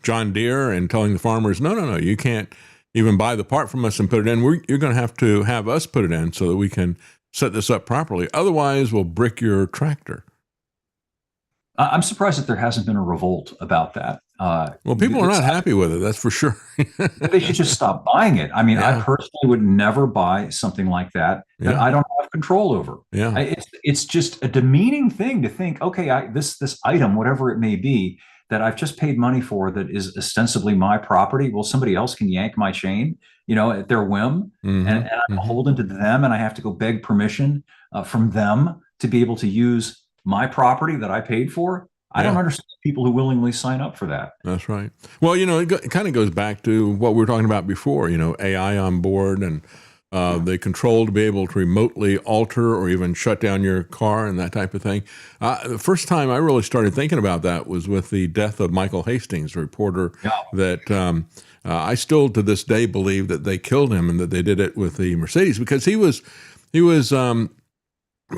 John Deere and telling the farmers, no, you can't even buy the part from us and put it in. You're going to have us put it in so that we can set this up properly. Otherwise, we'll brick your tractor. I'm surprised that there hasn't been a revolt about that. Well, people are not happy with it, that's for sure. They should just stop buying it. I mean, I personally would never buy something like that I don't have control over. It's just a demeaning thing to think, okay, this item, whatever it may be, that I've just paid money for, that is ostensibly my property. Well, somebody else can yank my chain, at their whim, and I'm beholden to them, and I have to go beg permission from them to be able to use my property that I paid for. I don't understand people who willingly sign up for that. That's right. Well, it kind of goes back to what we were talking about before, AI on board and the control to be able to remotely alter or even shut down your car and that type of thing. The first time I really started thinking about that was with the death of Michael Hastings, a reporter that I still to this day believe that they killed him and that they did it with the Mercedes, because he was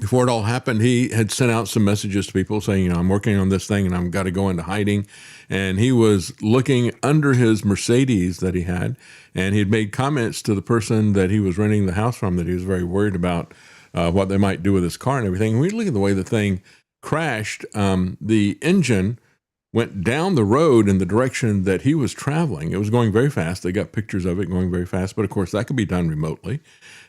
before it all happened, he had sent out some messages to people saying, I'm working on this thing and I've got to go into hiding. And he was looking under his Mercedes that he had, and he had made comments to the person that he was renting the house from that he was very worried about what they might do with his car and everything. And we look at the way the thing crashed. The engine went down the road in the direction that he was traveling. It was going very fast. They got pictures of it going very fast, but of course that could be done remotely.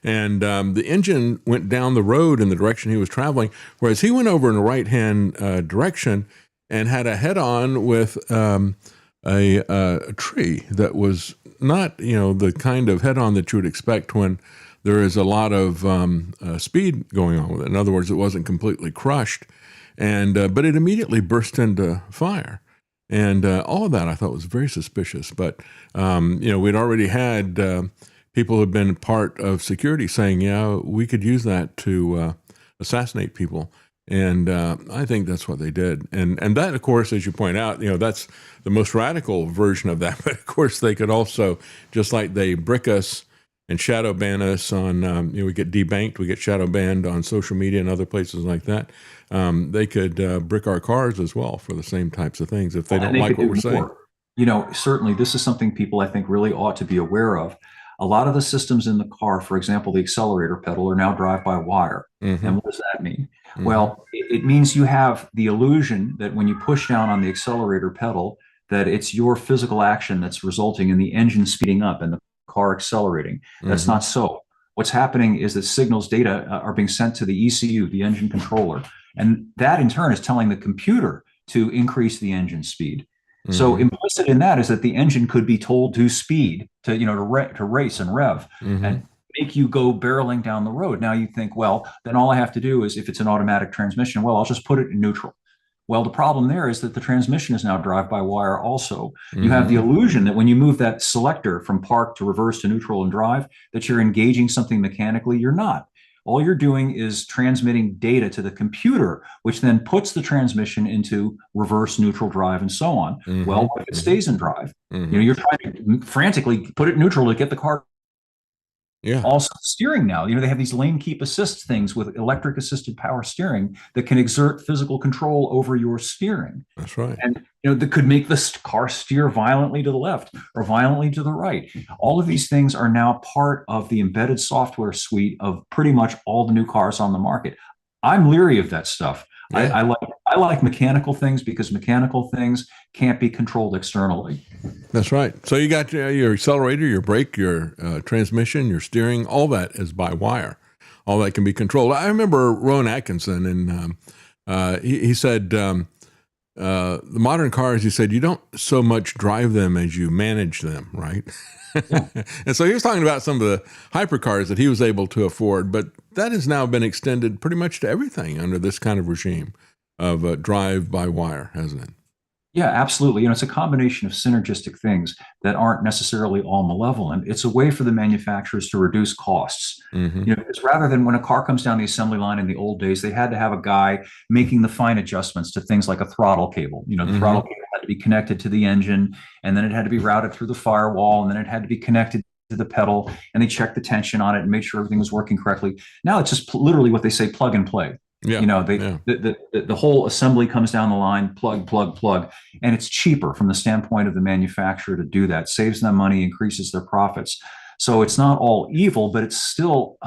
And the engine went down the road in the direction he was traveling, whereas he went over in the right-hand direction and had a head-on with a tree that was not, the kind of head-on that you would expect when there is a lot of speed going on with it. In other words, it wasn't completely crushed, but it immediately burst into fire. And all of that I thought was very suspicious. But, we'd already had people who had been part of security saying, we could use that to assassinate people. And I think that's what they did. And that, of course, as you point out, that's the most radical version of that. But, of course, they could also, just like they brick us and shadow ban us on, we get debanked, we get shadow banned on social media and other places like that. They could brick our cars as well for the same types of things if they don't like what we're saying. Certainly this is something people, I think, really ought to be aware of. A lot of the systems in the car, for example, the accelerator pedal, are now drive-by-wire. And what does that mean? Well, it means you have the illusion that when you push down on the accelerator pedal, that it's your physical action that's resulting in the engine speeding up and the car accelerating. That's not so. What's happening is that signals, data are being sent to the ECU, the engine controller, and that in turn is telling the computer to increase the engine speed. So implicit in that is that the engine could be told to speed, to race and rev, and make you go barreling down the road. Now you think, well, then all I have to do is, if it's an automatic transmission, well, I'll just put it in neutral. Well, the problem there is that the transmission is now drive-by-wire also. You have the illusion that when you move that selector from park to reverse to neutral and drive, that you're engaging something mechanically. You're not. All you're doing is transmitting data to the computer, which then puts the transmission into reverse, neutral, drive, and so on. Well, what if it stays in drive? You're trying to frantically put it neutral to get the car. Also steering now, they have these lane keep assist things with electric assisted power steering that can exert physical control over your steering. That's right. And that could make the car steer violently to the left or violently to the right. All of these things are now part of the embedded software suite of pretty much all the new cars on the market. I'm leery of that stuff. I like mechanical things because mechanical things can't be controlled externally. That's right. So you got your accelerator, your brake, your transmission, your steering, all that is by wire. All that can be controlled. I remember Rowan Atkinson, and he said the modern cars, you said you don't so much drive them as you manage them, right? Yeah. And so he was talking about some of the hypercars that he was able to afford, but that has now been extended pretty much to everything under this kind of regime of drive by wire, hasn't it? Yeah, absolutely. It's a combination of synergistic things that aren't necessarily all malevolent. It's a way for the manufacturers to reduce costs. Hmm. It's rather than when a car comes down the assembly line in the old days, they had to have a guy making the fine adjustments to things like a throttle cable. The Hmm. throttle cable had to be connected to the engine, and then it had to be routed through the firewall, and then it had to be connected to the pedal, and they checked the tension on it and made sure everything was working correctly. Now it's just literally what they say, plug and play. Yeah, They yeah. the whole assembly comes down the line, plug, plug, plug, and it's cheaper from the standpoint of the manufacturer to do that. Saves them money, increases their profits. So it's not all evil, but it's still,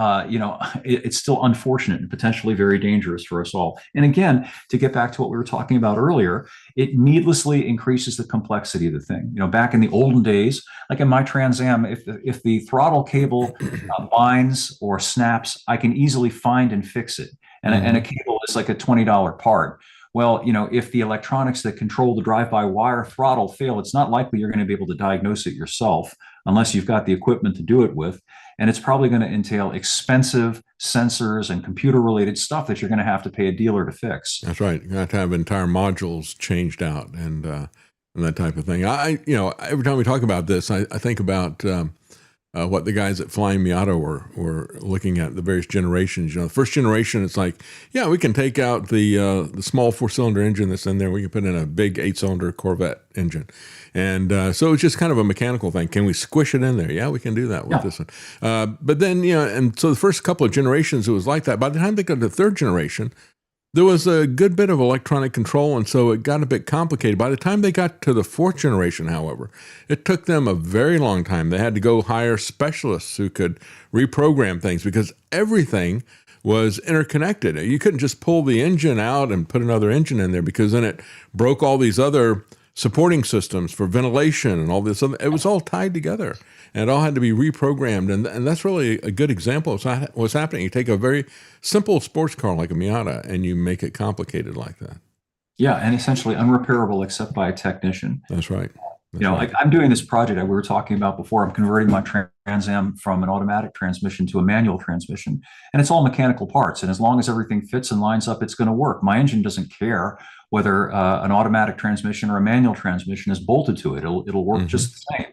it's still unfortunate and potentially very dangerous for us all. And again, to get back to what we were talking about earlier, it needlessly increases the complexity of the thing. Back in the olden days, like in my Trans Am, if the throttle cable binds or snaps, I can easily find and fix it. And a cable is like a $20 part. Well, if the electronics that control the drive-by-wire throttle fail, it's not likely you're going to be able to diagnose it yourself unless you've got the equipment to do it with. And it's probably going to entail expensive sensors and computer-related stuff that you're going to have to pay a dealer to fix. That's right. You have to have entire modules changed out and that type of thing. Every time we talk about this, I think about what the guys at Flying Miata were looking at, the various generations. The first generation, it's like, yeah, we can take out the small 4-cylinder engine that's in there. We can put in a big 8-cylinder Corvette engine. And so it's just kind of a mechanical thing. Can we squish it in there? Yeah, we can do that with this one. But then, and so the first couple of generations, it was like that. By the time they got to the third generation, there was a good bit of electronic control, and so it got a bit complicated. By the time they got to the fourth generation, however, it took them a very long time. They had to go hire specialists who could reprogram things because everything was interconnected. You couldn't just pull the engine out and put another engine in there because then it broke all these other supporting systems for ventilation and all this other. It was all tied together, and it all had to be reprogrammed. And that's really a good example of what's happening. You take a very simple sports car like a Miata and you make it complicated like that. Yeah, and essentially unrepairable except by a technician. That's right. That's right. Like I'm doing this project that we were talking about before. I'm converting my Trans Am from an automatic transmission to a manual transmission, and it's all mechanical parts. And as long as everything fits and lines up, it's going to work. My engine doesn't care whether an automatic transmission or a manual transmission is bolted to it. It'll work just the same.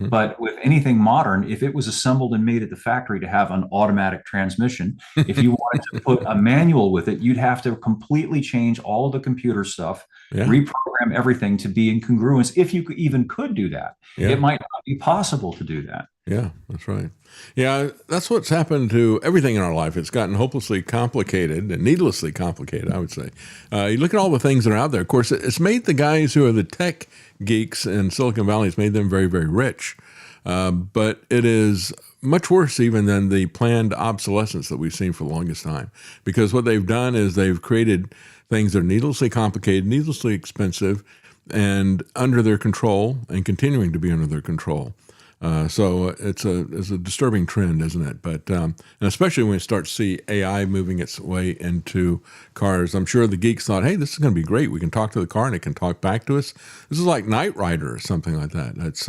But with anything modern, if it was assembled and made at the factory to have an automatic transmission, if you wanted to put a manual with it, you'd have to completely change all of the computer stuff, reprogram everything to be in congruence. If you even could do that, it might not be possible to do that. Yeah, that's right. Yeah, that's what's happened to everything in our life. It's gotten hopelessly complicated and needlessly complicated, I would say. You look at all the things that are out there. Of course, it's made the guys who are the tech geeks in Silicon Valley, it's made them very, very rich. But it is much worse even than the planned obsolescence that we've seen for the longest time. Because what they've done is they've created things that are needlessly complicated, needlessly expensive, and under their control and continuing to be under their control. So it's a disturbing trend, isn't it? But and especially when we start to see AI moving its way into cars, I'm sure the geeks thought, "Hey, this is going to be great. We can talk to the car and it can talk back to us. This is like Knight Rider or something like that." That's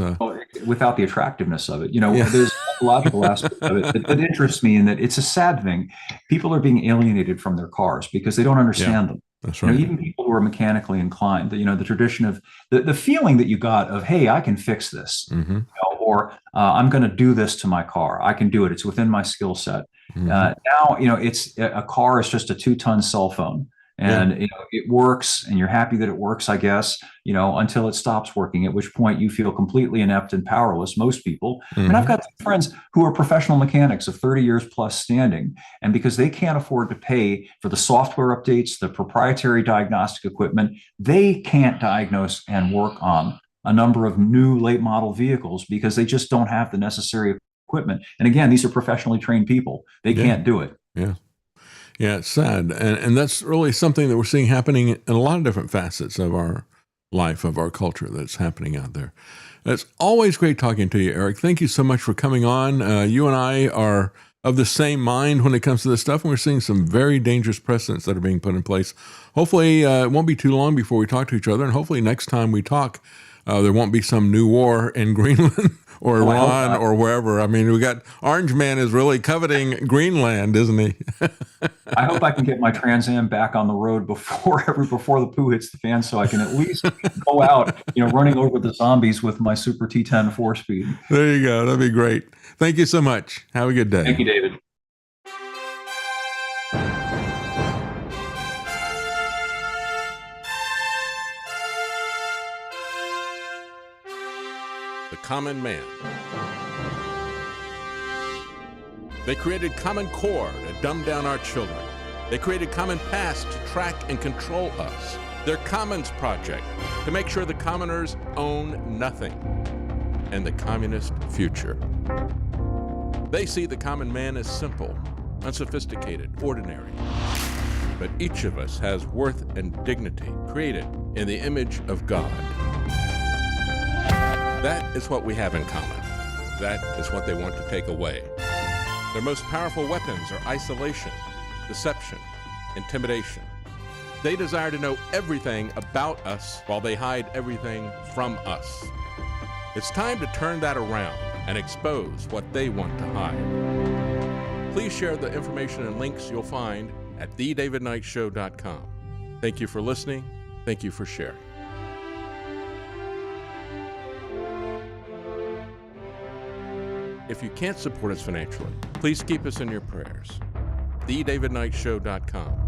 without the attractiveness of it. There's a psychological aspect of it that interests me, in that it's a sad thing. People are being alienated from their cars because they don't understand them. That's right. Even people who are mechanically inclined, the tradition of the feeling that you got of, hey, I can fix this, or I'm going to do this to my car. I can do it. It's within my skill set. Now, it's a car is just a 2-ton cell phone. And it works, and you're happy that it works, I guess, until it stops working, at which point you feel completely inept and powerless, most people. And I've got friends who are professional mechanics of 30 years plus standing, and because they can't afford to pay for the software updates, the proprietary diagnostic equipment, they can't diagnose and work on a number of new late model vehicles because they just don't have the necessary equipment. And again, these are professionally trained people. They can't do it. Yeah. Yeah, it's sad. And that's really something that we're seeing happening in a lot of different facets of our life, of our culture that's happening out there. It's always great talking to you, Eric. Thank you so much for coming on. You and I are of the same mind when it comes to this stuff. And we're seeing some very dangerous precedents that are being put in place. Hopefully, it won't be too long before we talk to each other. And hopefully next time we talk, there won't be some new war in Greenland or Iran or wherever. I mean, we got Orange Man is really coveting Greenland, isn't he? I hope I can get my Trans Am back on the road before the poo hits the fan, so I can at least go out, running over the zombies with my Super T10 4-speed. There you go. That'd be great. Thank you so much. Have a good day. Thank you, David. The common man. They created Common Core to dumb down our children. They created Common Pass to track and control us. Their Commons Project to make sure the commoners own nothing. And the communist future. They see the common man as simple, unsophisticated, ordinary. But each of us has worth and dignity created in the image of God. That is what we have in common. That is what they want to take away. Their most powerful weapons are isolation, deception, intimidation. They desire to know everything about us while they hide everything from us. It's time to turn that around and expose what they want to hide. Please share the information and links you'll find at thedavidknightshow.com. Thank you for listening. Thank you for sharing. If you can't support us financially, please keep us in your prayers. thedavidknightshow.com.